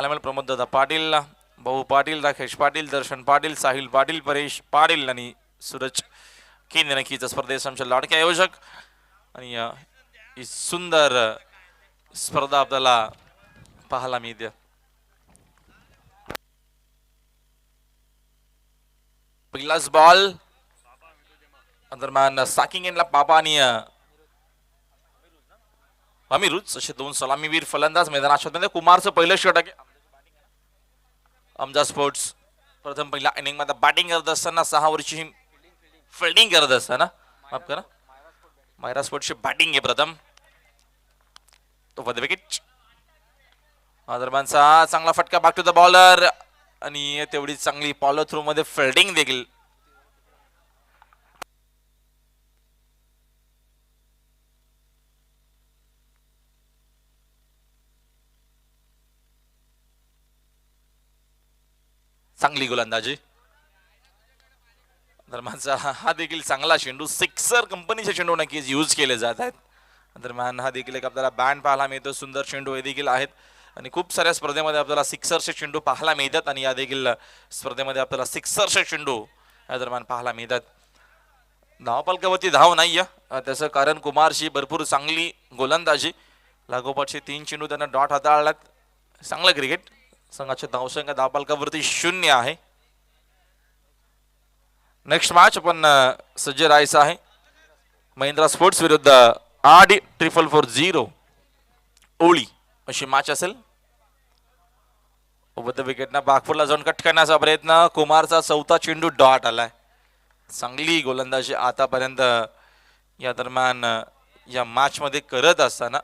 प्रमोद दादा पाटील, भाऊ पाटील, राकेश पाटील, दर्शन पाटील, साहिल पाटील, परेश पाटील आणि सूरज केंद्र नक्कीच स्पर्धेस आमचे लाडके आयोजक आणि ही सुंदर स्पर्धा आपल्याला पाहायला मिळते. पहिलाच बॉल दरम्यान साकिंग एनला पापा आणि अमिरुज असे दोन सलामीवीर फलंदाज मैदानात मध्ये. कुमारचं पहिलं षटक आहे. अमजा स्पोर्ट्स प्रथम पहिल्या इनिंग मध्ये बॅटिंग करत असताना 6 वर्षी फिल्डिंग करत असताना माफ करा मायरा स्पोर्ट्सची बॅटिंग आहे प्रथम. तो फॉर द विकेट. दरम्यानचा चांगला फटका बॅक टू द बॉलर आणि तेवढी चांगली फॉलो थ्रू मध्ये फिल्डिंग देखील. चांगली गोलंदाजी. दरम्यानचा हा देखील चांगला चेंडू. सिक्सर कंपनीचे चेंडू नक्कीच यूज केले जात आहेत. दरम्यान हा देखील एक आपल्याला बँड पाहायला मिळतो. सुंदर चेंडू हे देखील आहेत आणि खूप साऱ्या स्पर्धेमध्ये आपल्याला सिक्सरचे चेंडू पाहायला मिळतात आणि या देखील स्पर्धेमध्ये आपल्याला सिक्सरचे चेंडू या दरम्यान पाहायला मिळतात. धावपलकावरती धाव नाही त्याचं कारण कुमारशी भरपूर चांगली गोलंदाजी. लागोपाठचे 3 चेंडू त्यांना डॉट हाताळल्यात. चांगलं क्रिकेट. संघाचे धावसंख्या धावपलकावरती 0 आहे. नेक्स्ट मॅच आपण सज्ज राहायचं आहे. महिंद्रा स्पोर्ट्स विरुद्ध RD440 ओळी अशी मॅच असेल. विकेटना बागपूरला जाऊन कट करण्याचा प्रयत्न. कुमारचा 4था चेंडू डॉट आलाय. चांगली गोलंदाजी आतापर्यंत या दरम्यान या मॅच मध्ये करत असताना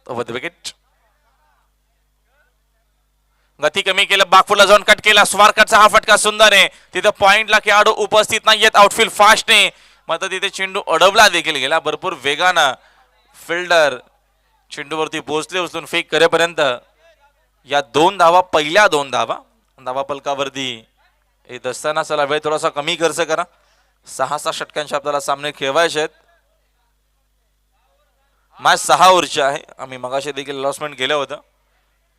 विकेट. गती कमी केलं. बागपूरला जाऊन कट केला. स्वारकटचा हा फटका सुंदर आहे. तिथे पॉइंटला खेळाडू उपस्थित नाहीयेत. आउटफील्ड फास्ट आहे मात्र तिथे चेंडू अडवला देखील गेला. भरपूर वेगानं फिल्डर चेंडूवरती पोहोचले. उचलून फेक करेपर्यंत या 2 धावा पहिल्या 2 धावा धावा पलकावरती येत असताना चला वेळ थोडासा कमी खर्च करा. 6 षटकांचे आपल्याला सामने खेळवायचे आहेत. मॅच 6 ओव्हरची आहे. आम्ही मगाशी देखील लॉसमेंट केलं होतं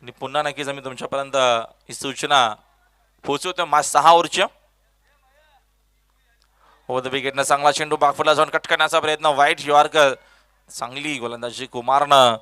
आणि पुन्हा नक्कीच आम्ही तुमच्यापर्यंत ही सूचना पोहोचवतो. मॅच 6 ओव्हरची. विकेटनं चांगला चेंडू बागपूरला जाऊन कट करण्याचा प्रयत्न. White yorker. चांगली गोलंदाजी कुमारनं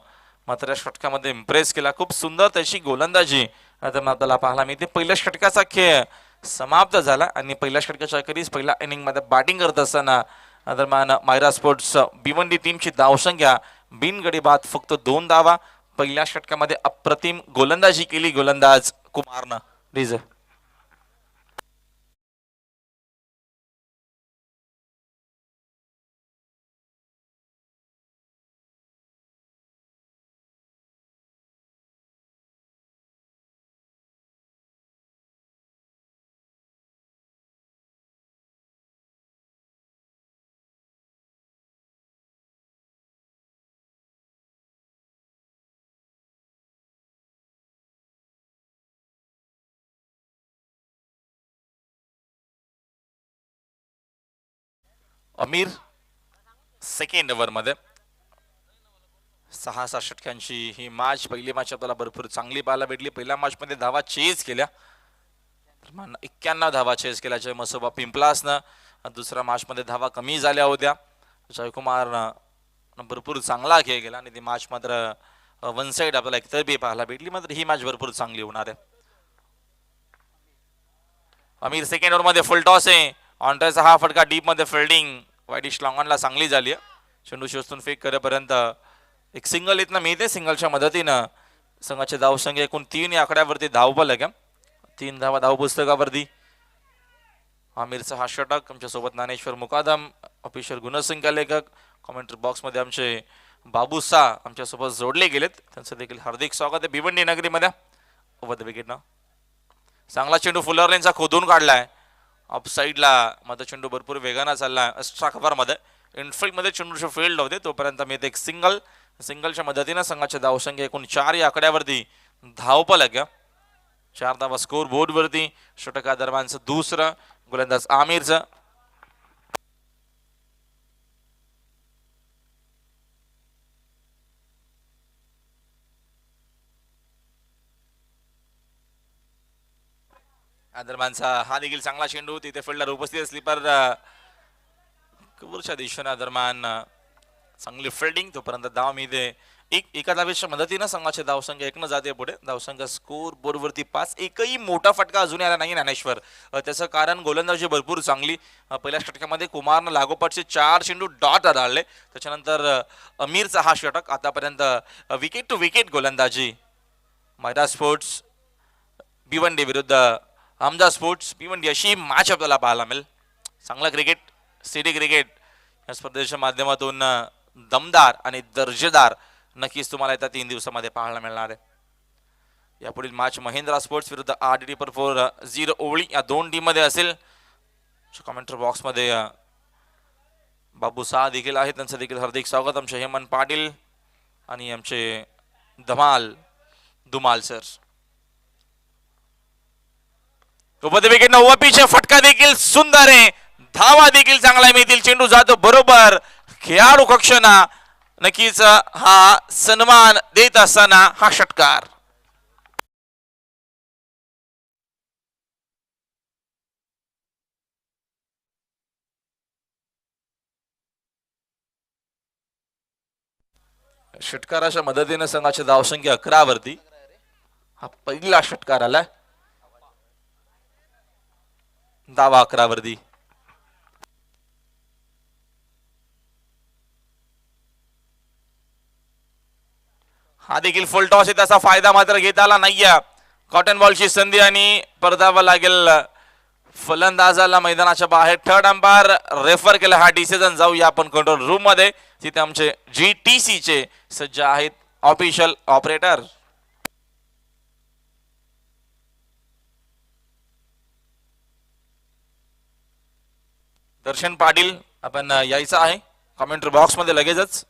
मात्र या षटकामध्ये इम्प्रेस केला. खूप सुंदर त्याची गोलंदाजी आता आपल्याला पाहायला मिळते. पहिल्या षटकाचा खेळ समाप्त झाला आणि पहिल्या षटकाच्या अखेरीस पहिल्या इनिंग मध्ये बॅटिंग करत असताना दरम्यान मायरा स्पोर्ट्स भिवंडी टीमची धावसंख्या बिनगडी बाद फक्त 2 धावा. पहिल्या षटकामध्ये अप्रतिम गोलंदाजी केली गोलंदाज कुमारनं. रिझ अमीर सेकंड ओव्हर मध्ये 6 षटकांची ही मॅच. पहिली मॅच आपल्याला भरपूर चांगली पाहायला भेटली. पहिल्या मॅच मध्ये धावा चेज केल्या. 91 धावा चेज केल्याच्या मसोबा पिंपलासनं. दुसऱ्या मॅच मध्ये धावा कमी झाल्या होत्या. जयकुमार भरपूर चांगला खेळ केला आणि ती मॅच मात्र वन साइड आपल्याला एकतर्फी पाहायला भेटली. मात्र ही मॅच भरपूर चांगली होणार आहे. अमीर सेकंड ओव्हर मध्ये फुल टॉस आहे. ऑनटॉयचा हा फटका डीप मध्ये फिल्डिंग वाईडिश लॉंगॉनला चांगली झाली. चेंडू शोधून फेक करेपर्यंत एक सिंगल इथनं मिळते. सिंगलच्या मदतीनं संघाचे धावसंख्या एकूण 3 या आकड्यावरती धावफलक 3 धावा धाव पुस्तकावरती. आमिरचा हा षटक. आमच्यासोबत ज्ञानेश्वर मुकादम ऑफिशियल गुणसंख्या लेखक. कॉमेंट्री बॉक्स मध्ये आमचे बाबूसा आमच्यासोबत जोडले गेलेत. त्यांचं देखील हार्दिक स्वागत आहे भिवंडी नगरीमध्ये. ओव्हर विकेटनं चांगला चेंडू फुलर लेनचा खोदून काढलाय. ऑफ साईडला मध्ये चेंडू भरपूर वेगानं चाललाय. एक्स्ट्रा कव्हर मध्ये इनफिल्ड मध्ये चेंडू फील्ड होते तोपर्यंत मी एक सिंगलच्या मदतीनं संघाच्या धावसंख्या एकूण 4 या आकड्यावरती धावफलक 4 धावा स्कोर बोर्ड वरती. षटका दरम्यानचं दुसरं गोलंदाज आमिरचं. दरम्यानचा हा देखील चांगला चेंडू, तिथे फिल्डर उपस्थित असली पर कबूरच्या दिशेने दरम्यान चांगली फिल्डिंग. तोपर्यंत धाव मिळते एका धावेच्या मदतीनं संघाचे धावसंख्या एकनं जाते पुढे. धावसंख्या स्कोर बोर्डवरती 5. एकही मोठा फटका अजूनही आला नाही ज्ञानेश्वर. त्याचं कारण गोलंदाजी भरपूर चांगली. पहिल्या षटकामध्ये कुमारनं लागोपाठचे 4 चेंडू डॉट आढळले. त्याच्यानंतर अमीरचा हा षटक. आतापर्यंत विकेट टू विकेट गोलंदाजी. मैदा स्पोर्ट्स भिवंडी विरुद्ध आमदा स्पोर्ट्स भिवंडी अशी मॅच आपल्याला पाहायला मिळेल. चांगला क्रिकेट, सिटी क्रिकेट या स्पर्धेच्या माध्यमातून दमदार आणि दर्जेदार नक्कीच तुम्हाला येत्या 3 दिवसामध्ये पाहायला मिळणार आहे. यापुढील मॅच महिंद्रा स्पोर्ट्स विरुद्ध RDT पर 0 ओळी या 2 टीम मध्ये असेल. कमेंट्री बॉक्स मध्ये बाबू शाह देखील आहेत, त्यांचं देखील हार्दिक स्वागत. आमचे हेमंत पाटील आणि आमचे धमाल दुमाल सर. विकेट नववा पिच फटका देखील सुंदर आहे. धावा देखील चांगला मिळतील. चेंडू जातो बरोबर खेळाडू कक्षाना. नक्कीच हा सन्मान देत असताना हा षटकार. षटकाराच्या मदतीने संघाची धावसंख्या 11 वरती. हा पहिला षटकार आला. धावा 11 वरती. हा देखील फुल टॉस आहे, त्याचा फायदा मात्र घेता आला नाहीये. कॉटन बॉलची संधी आणि परतावा लागेल फलंदाजाला मैदानाच्या बाहेर. थर्ड अंपायर रेफर केला हा डिसिजन. जाऊया आपण कंट्रोल रूम मध्ये, तिथे आमचे GTC चे सज्ज आहेत ऑफिशियल ऑपरेटर. दर्शन पाटील आपण यायचं आहे कमेंट्री बॉक्स मध्ये लगेचच.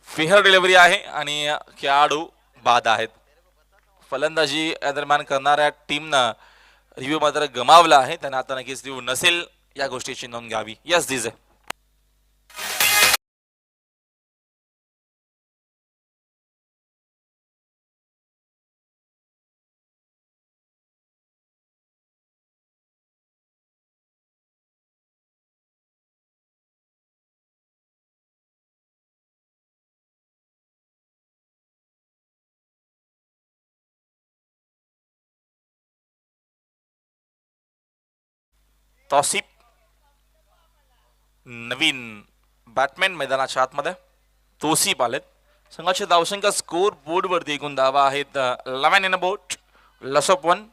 फेअर डिलिव्हरी आहे आणि खेळाडू बाद आहेत. फलंदाजी या दरम्यान करणाऱ्या टीमनं रिव्ह्यू मात्र गमावला आहे. त्यांना आता नक्कीच रिव्ह्यू नसेल या गोष्टीची नोंद घ्यावी. यस दिस आहे. तौसिफ नवीन बॅटमॅन मैदानाच्या आतमध्ये. तौसिफ आलेत. संघाची धावसंख्या स्कोर बोर्ड वरती एकूण धावा आहेत 11 इन अ बोट. Loss of 1.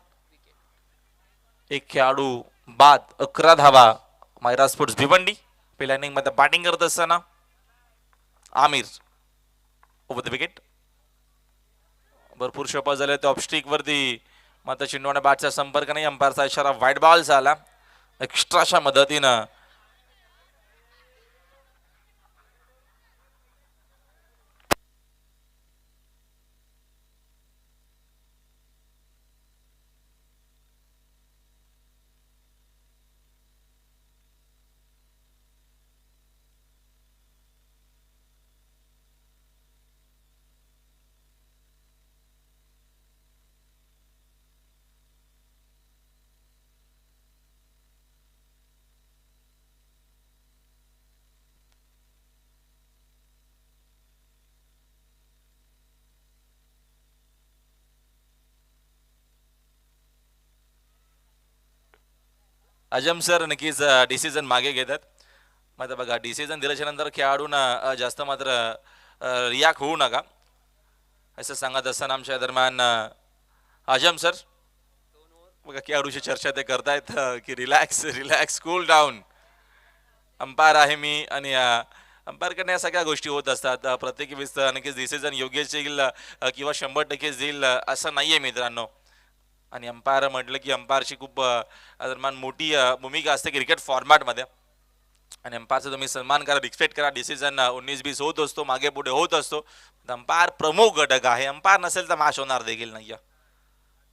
एक खेळाडू बाद. 11 धावा. मैरा स्पोर्ट्स भिवंडी. पहिल्या इनिंग मध्ये बॅटिंग करत असताना आमिर ओव्हर द विकेट. भरपूर शॉपा झाले ते ऑफस्टिक वरती, मात्र चेंडूने बॅटचा संपर्क नाही. अंपायरचा इशारा व्हाईट बॉल झाला. एक्स्ट्राच्या मदतीनं अजम सर नक्कीच डिसिजन मागे घेतात. मात्र बघा डिसिजन दिल्याच्या नंतर खेळाडूंना जास्त मात्र रिॲक्ट होऊ नका असं सांगत असताना आमच्या दरम्यान आजम सर बघा खेळाडूशी चर्चा ते करतायत की relax relax cool down. Umpire आहे मी आणि अंपायरकडनं या सगळ्या गोष्टी होत असतात. प्रत्येक वेळेस नक्कीच डिसिजन योग्यच येईल किंवा 100% येईल असं नाहीये मित्रांनो. आणि अंपायर म्हटलं की अंपायरची खूप दरम्यान मोठी भूमिका असते क्रिकेट फॉर्मॅटमध्ये. आणि अंपायरचा तुम्ही सन्मान करा, रिस्पेक्ट करा. डिसिजन 19-20 होत असतो, मागे पुढे होत असतो. अंपायर प्रमुख घटक आहे. अंपायर नसेल तर मॅच होणार देखील नाही.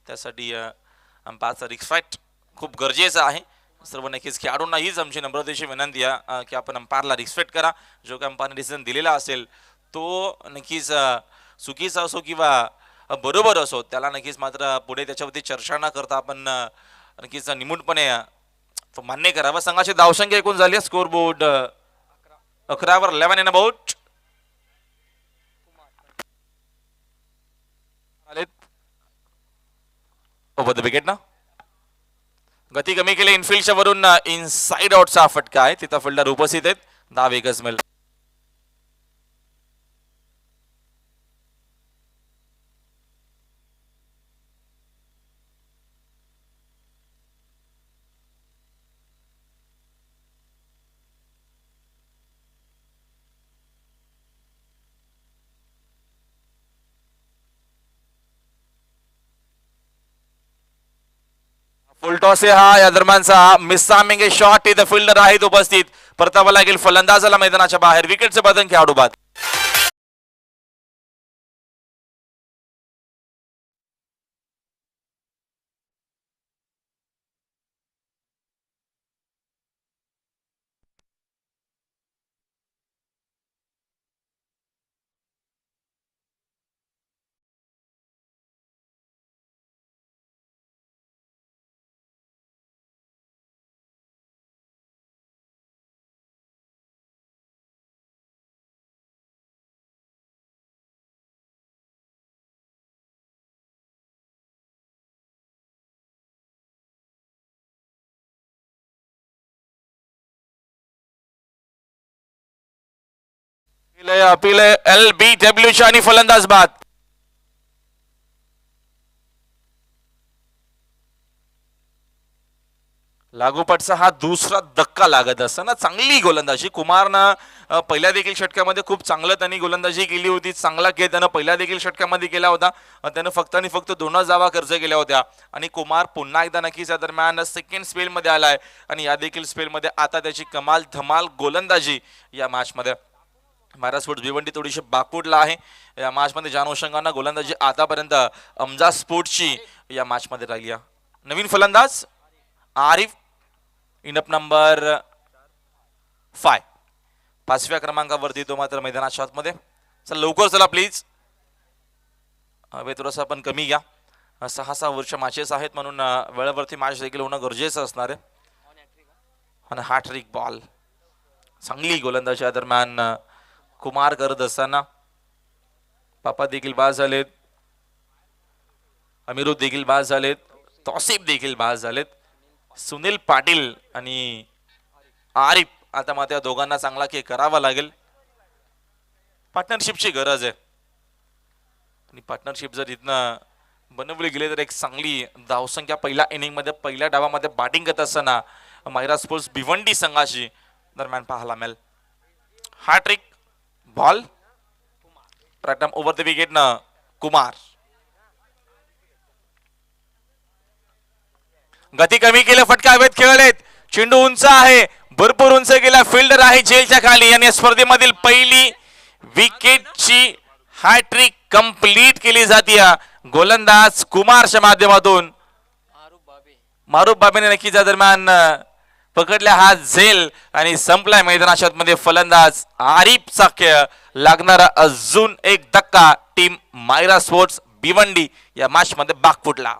त्यासाठी अंपायरचा रिस्पेक्ट खूप गरजेचं आहे. सर्व नक्कीच खेळाडूंना हीच आमची नम्रतेची विनंती आहे की आपण अंपायरला रिस्पेक्ट करा. जो काही अंपायरने डिसिजन दिलेला असेल तो नक्कीच चुकीचा असो किंवा बरोबर असो त्याला नक्कीच मात्र पुढे त्याच्यावरती चर्चा न करता आपण नक्कीच निमूटपणे तो मान्य करावा. संघाची धावसंख्या एकूण झाली आहे score board 11 11 in about over the wicket ना. गती कमी केली इनफिल्डच्या वरून इनसाइड आउटचा फटका आहे. तिथं फिल्डर उपस्थित आहेत. धाव एकच मिळेल. फुल टॉस आहे हा. या दरम्यानचा मिसामिंग शॉट इथं फिल्डर आहेत उपस्थित. परतावा लागेल फलंदाजाला मैदानाच्या बाहेर. विकेटचे बदन खेळाडू बाद. अपील LBW च्या आणि फलंदाज बाद. लागोपाठचा हा दुसरा धक्का लागत असताना चांगली गोलंदाजी कुमारनं पहिल्या देखील षटकामध्ये खूप चांगलं त्यांनी गोलंदाजी केली होती. चांगला खेळ त्यानं पहिल्या देखील षटकामध्ये केला होता. त्यानं फक्त आणि फक्त 2 जावा खर्च केल्या होत्या आणि कुमार पुन्हा एकदा नक्कीच या दरम्यान सेकंड स्पेलमध्ये आलाय आणि या देखील स्पेलमध्ये आता त्याची कमाल धमाल गोलंदाजी या मॅचमध्ये. महाराष्ट्र स्पोर्ट्स भिवंडी थोडीशी बाकूडला आहे या मॅचमध्ये. ज्या अनुषंगानं गोलंदाजी आतापर्यंत अमजा स्पोर्ट्सची या मॅचमध्ये राहिली. नवीन फलंदाज आरिफ इनप नंबर 5 5व्या क्रमांकावरती तो मात्र मैदानाच्या आतमध्ये. चला लवकर चला प्लीज. हवे थोडंसं आपण कमी घ्या. 6-6 वर्ष मॅचेस आहेत म्हणून वेळेवरती मॅच देखील होणं गरजेचं असणार आहे. आणि हॅट्रिक बॉल चांगली गोलंदाजी दरम्यान कुमार करत असताना पापा देखील बाद झालेत. अमिरुद्द देखील बाद झालेत. तौसिफ देखील बाद झालेत. सुनील पाटील आणि आरिफ आता मात्र या दोघांना चांगला खेळ करावा लागेल. पार्टनरशिपची गरज आहे आणि पार्टनरशिप जर इथनं बनवली गेली तर एक चांगली धावसंख्या पहिल्या इनिंग मध्ये पहिल्या डावामध्ये बॅटिंग करत असताना महाराष्ट्र स्पोर्ट्स भिवंडी संघाची दरम्यान पाहायला मिळेल. हॅट्रिक बॉल प्रथम ओव्हर द विकेट न कुमार. गती कमी केलं. फटका हवेत खेळलेत. चेंडू उंच आहे. भरपूर उंच गेला. फिल्डर आहे जेलच्या खाली आणि स्पर्धेमधील पहिली विकेटची हॅट्रिक कंप्लीट केली जाते गोलंदाज कुमारच्या माध्यमातून. मारूफ बाबेने नक्कीच या दरम्यान पकडल्या हा झेल आणि संपलाय मैदानाच्या मध्ये. फलंदाज आरिफचा खेळ लागणारा अजून एक धक्का टीम मायरा स्पोर्ट्स भिवंडी या मॅच मध्ये बाग फुटला.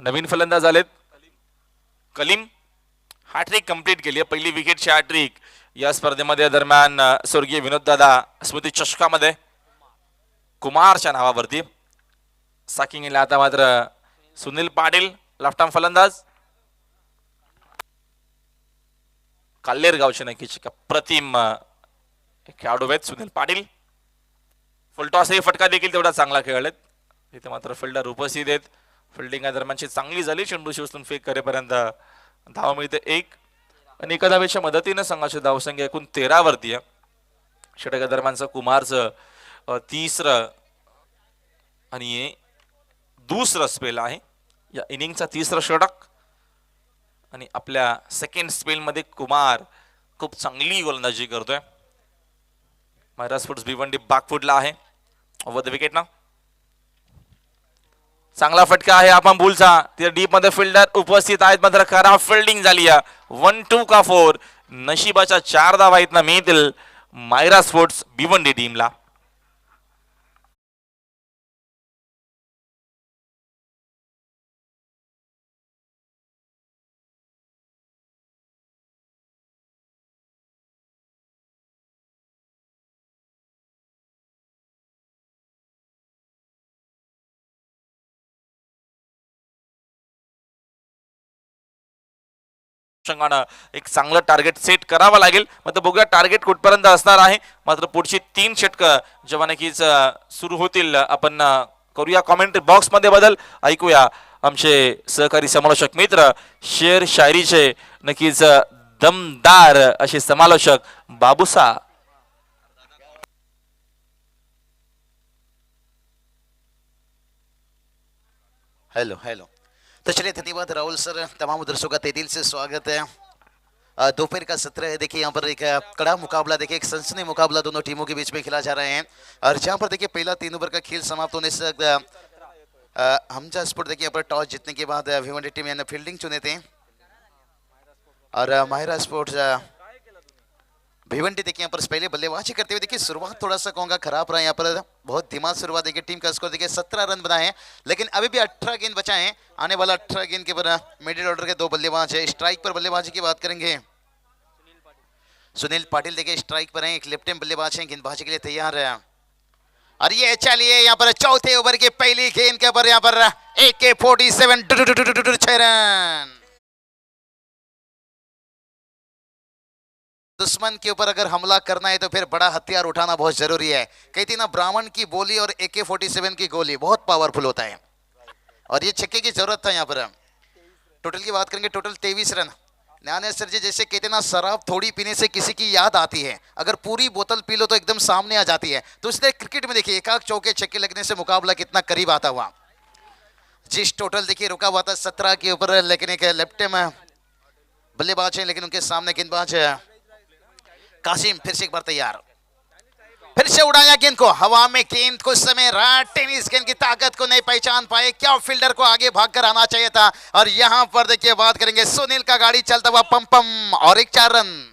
नवीन फलंदाज आलेत. कलीम हॅट्रिक कंप्लीट केली आहे. पहिली विकेटची हॅट्रिक या स्पर्धेमध्ये दरम्यान स्वर्गीय विनोददादा स्मृती चषकामध्ये कुमारच्या नावावरती. साकिंगला आता मात्र सुनील पाटील लेफ्ट आर्म फलंदाज. काल्लेर गावचे नक्कीच प्रतिम खेळाडू आहेत सुनील पाटील. फुलटॉस हे फटका देखील तेवढा चांगला खेळलेत. तिथे मात्र फिल्डर उपस्थित आहेत. फिल्डिंग दरम्यानची चांगली झाली. चेंडू शिवस्तून फेक करेपर्यंत धाव मिळते 1 आणि एका धावेच्या मदतीनं संघाची धावसंख्या एकूण 13 वरती आहे. षटका दरम्यानचं कुमारचं तिसरं आणि दुसरं स्पेल आहे. या इनिंगचा तिसरं षटक आणि आपल्या सेकंड स्पेल मध्ये कुमार खूप चांगली गोलंदाजी करतोय. मायरा स्पोर्ट्स भिवंडी बॅकफुटला आहे. ओव्हर द विकेट ना चांगला फटका आहे आपण बुलचा. तिथे डीप मध्ये फिल्डर उपस्थित आहेत मात्र खराब फिल्डिंग झाली आहे. 1-2 का 4 नशिबाच्या 4 धावा आहेत ना मिळतील मायरा स्पोर्ट्स भिवंडी टीमला. एक चांगलं टार्गेट सेट करावं लागेल. मात्र बघूया टार्गेट कुठपर्यंत असणार आहे. मात्र पुढची 3 षटकं जेव्हा नक्कीच सुरू होतील आपण करूया कॉमेंट्री बॉक्स मध्ये बदल. ऐकूया आमचे सहकारी समालोचक मित्र शेर शायरीचे नक्कीच दमदार असे समालोचक बाबूसा. Hello hello. तो चलिए धन्यवाद राहुल सर. तमाम दर्शकों का तहे दिल से स्वागत है. दोपहर का सत्र है. देखिए यहाँ पर एक कड़ा मुकाबला, देखिए एक सनसनी मुकाबला दोनों टीमों के बीच में खेला जा रहे हैं. और जहाँ पर देखिए पहला 3 ओवर का खेल समाप्त होने से हमजा स्पोर्ट देखिए यहाँ पर टॉस जीतने के बाद भिवंडी टीम ने फील्डिंग चुने थे और माहिरा स्पोर्ट्स भिवंडी देखिए यहाँ पर पहले बल्लेबाजी करते हुए देखिए शुरुआत थोड़ा सा कहूँगा खराब रहा. यहाँ पर बहुत धीमा शुरुआत. देखिए टीम का स्कोर देखिए 17 रन बनाए हैं लेकिन अभी भी 18 गेंद बचाए हैं. आने वाला 18 गेंद के पर मिडिल ऑर्डर के 2 बल्लेबाज है. स्ट्राइक पर बल्लेबाजी की बात करेंगे. सुनील पाटिल देखिए स्ट्राइक पर हैं. एक लेफ्ट हैंड बल्लेबाज हैं. गेंदबाजी के लिए तैयार है. और ये चलिए यहाँ पर चौथे ओवर की पहली गेंद के पर यहाँ पर AK-47 6 रन. दुश्मन के ऊपर अगर हमला करना है तो फिर बड़ा हथियार उठाना बहुत जरूरी है. कहती ना ब्राह्मण की बोली और AK-47 की गोली बहुत पावरफुल होता है और ये छक्के की जरूरत था. यहाँ पर टोटल की बात करेंगे. Total 23 run. ज्ञानेश्वर जी जैसे कहते ना शराब थोड़ी पीने से किसी की याद आती है, अगर पूरी बोतल पी लो तो एकदम सामने आ जाती है. तो इसलिए क्रिकेट में देखिए एकाक चौके छक्के लगने से मुकाबला कितना करीब आता हुआ. जिस टोटल देखिए रुका हुआ था 17 के ऊपर लेकिन एक लेफ्ट में बल्लेबाज है लेकिन उनके सामने गेंदबाज कासिम फिर से एक बार तैयार. फिर से उड़ाया गेंद को हवा में. गेंद को समय रहा. टेनिस गेंद की ताकत को नहीं पहचान पाए. क्या फील्डर को आगे भागकर आना चाहिए था. और यहां पर देखिए बात करेंगे सुनील का गाड़ी चलता हुआ पम पम और एक 4 रन.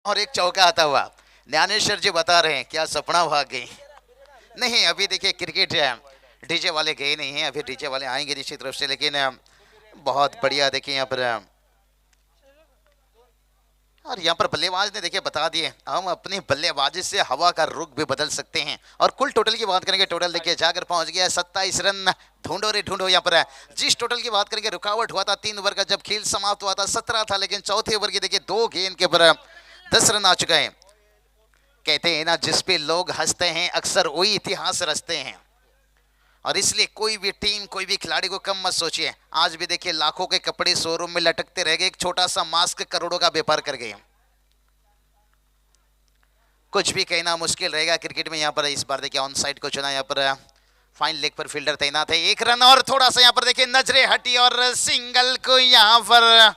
और एक चौका आता हुआ. ज्ञानेश्वर जी बता रहे हैं क्या सपना भाग गई. नहीं अभी देखिए क्रिकेट है. डीजे वाले गए नहीं हैं. अभी डीजे वाले आएंगे निश्चित रूप से. लेकिन बहुत बढ़िया देखिए यहाँ पर और यहाँ पर बल्लेबाज ने देखिए बता दिए हम अपनी बल्लेबाजी से हवा का रुख भी बदल सकते हैं. और कुल टोटल की बात करेंगे. टोटल देखिए जाकर पहुंच गया 27 रन. ढूंढो रे ढूंढो. यहाँ पर जिस टोटल की बात करेंगे रुकावट हुआ था 3 ओवर का जब खेल समाप्त हुआ था 17 था लेकिन चौथे ओवर की देखिए 2 गेंद के ऊपर 10 रन आ चुके हैं. कहते हैं ना जिस पे लोग हंसते हैं अक्सर वही इतिहास रचते हैं. और इसलिए कोई भी टीम कोई भी खिलाड़ी को कम मत सोचिए. आज भी देखिए लाखों के कपड़े शोरूम में लटकते रह गए. एक छोटा सा मास्क करोड़ों का व्यापार कर गए. कुछ भी कहना मुश्किल रहेगा क्रिकेट में. यहाँ पर इस बार देखिए ऑन साइड को चुना. यहाँ पर फाइन लेग पर फील्डर तैनात है. 1 रन और थोड़ा सा यहाँ पर देखिए नजरें हटी और सिंगल को यहाँ पर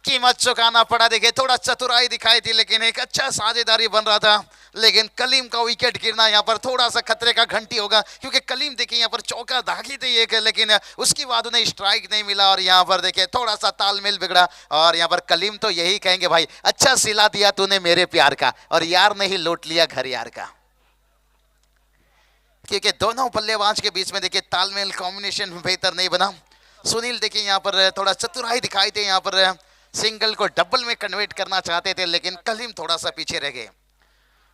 कीमत चुकाना पड़ा. देखिए थोड़ा चतुराई दिखाई थी लेकिन एक अच्छा साझेदारी बन रहा था लेकिन कलीम का विकेट गिरना यहाँ पर थोड़ा सा खतरे का घंटी होगा, क्योंकि कलीम देखिए यहाँ पर चौका दागी थी एक, लेकिन उसके बाद उन्हें स्ट्राइक नहीं मिला और यहाँ पर देखिए थोड़ा सा तालमेल बिगड़ा। और यहाँ पर कलीम तो यही कहेंगे, भाई अच्छा सिला दिया तूने मेरे प्यार का, और यार ने ही लौट लिया घर यार का। क्योंकि दोनों बल्लेबाज के बीच में देखिए तालमेल कॉम्बिनेशन बेहतर नहीं बना। सुनील देखिए यहाँ पर थोड़ा चतुराई दिखाई थे, यहाँ पर सिंगल को डबल में कन्वर्ट करना चाहते थे, लेकिन कलीम थोड़ा सा पीछे रह गए।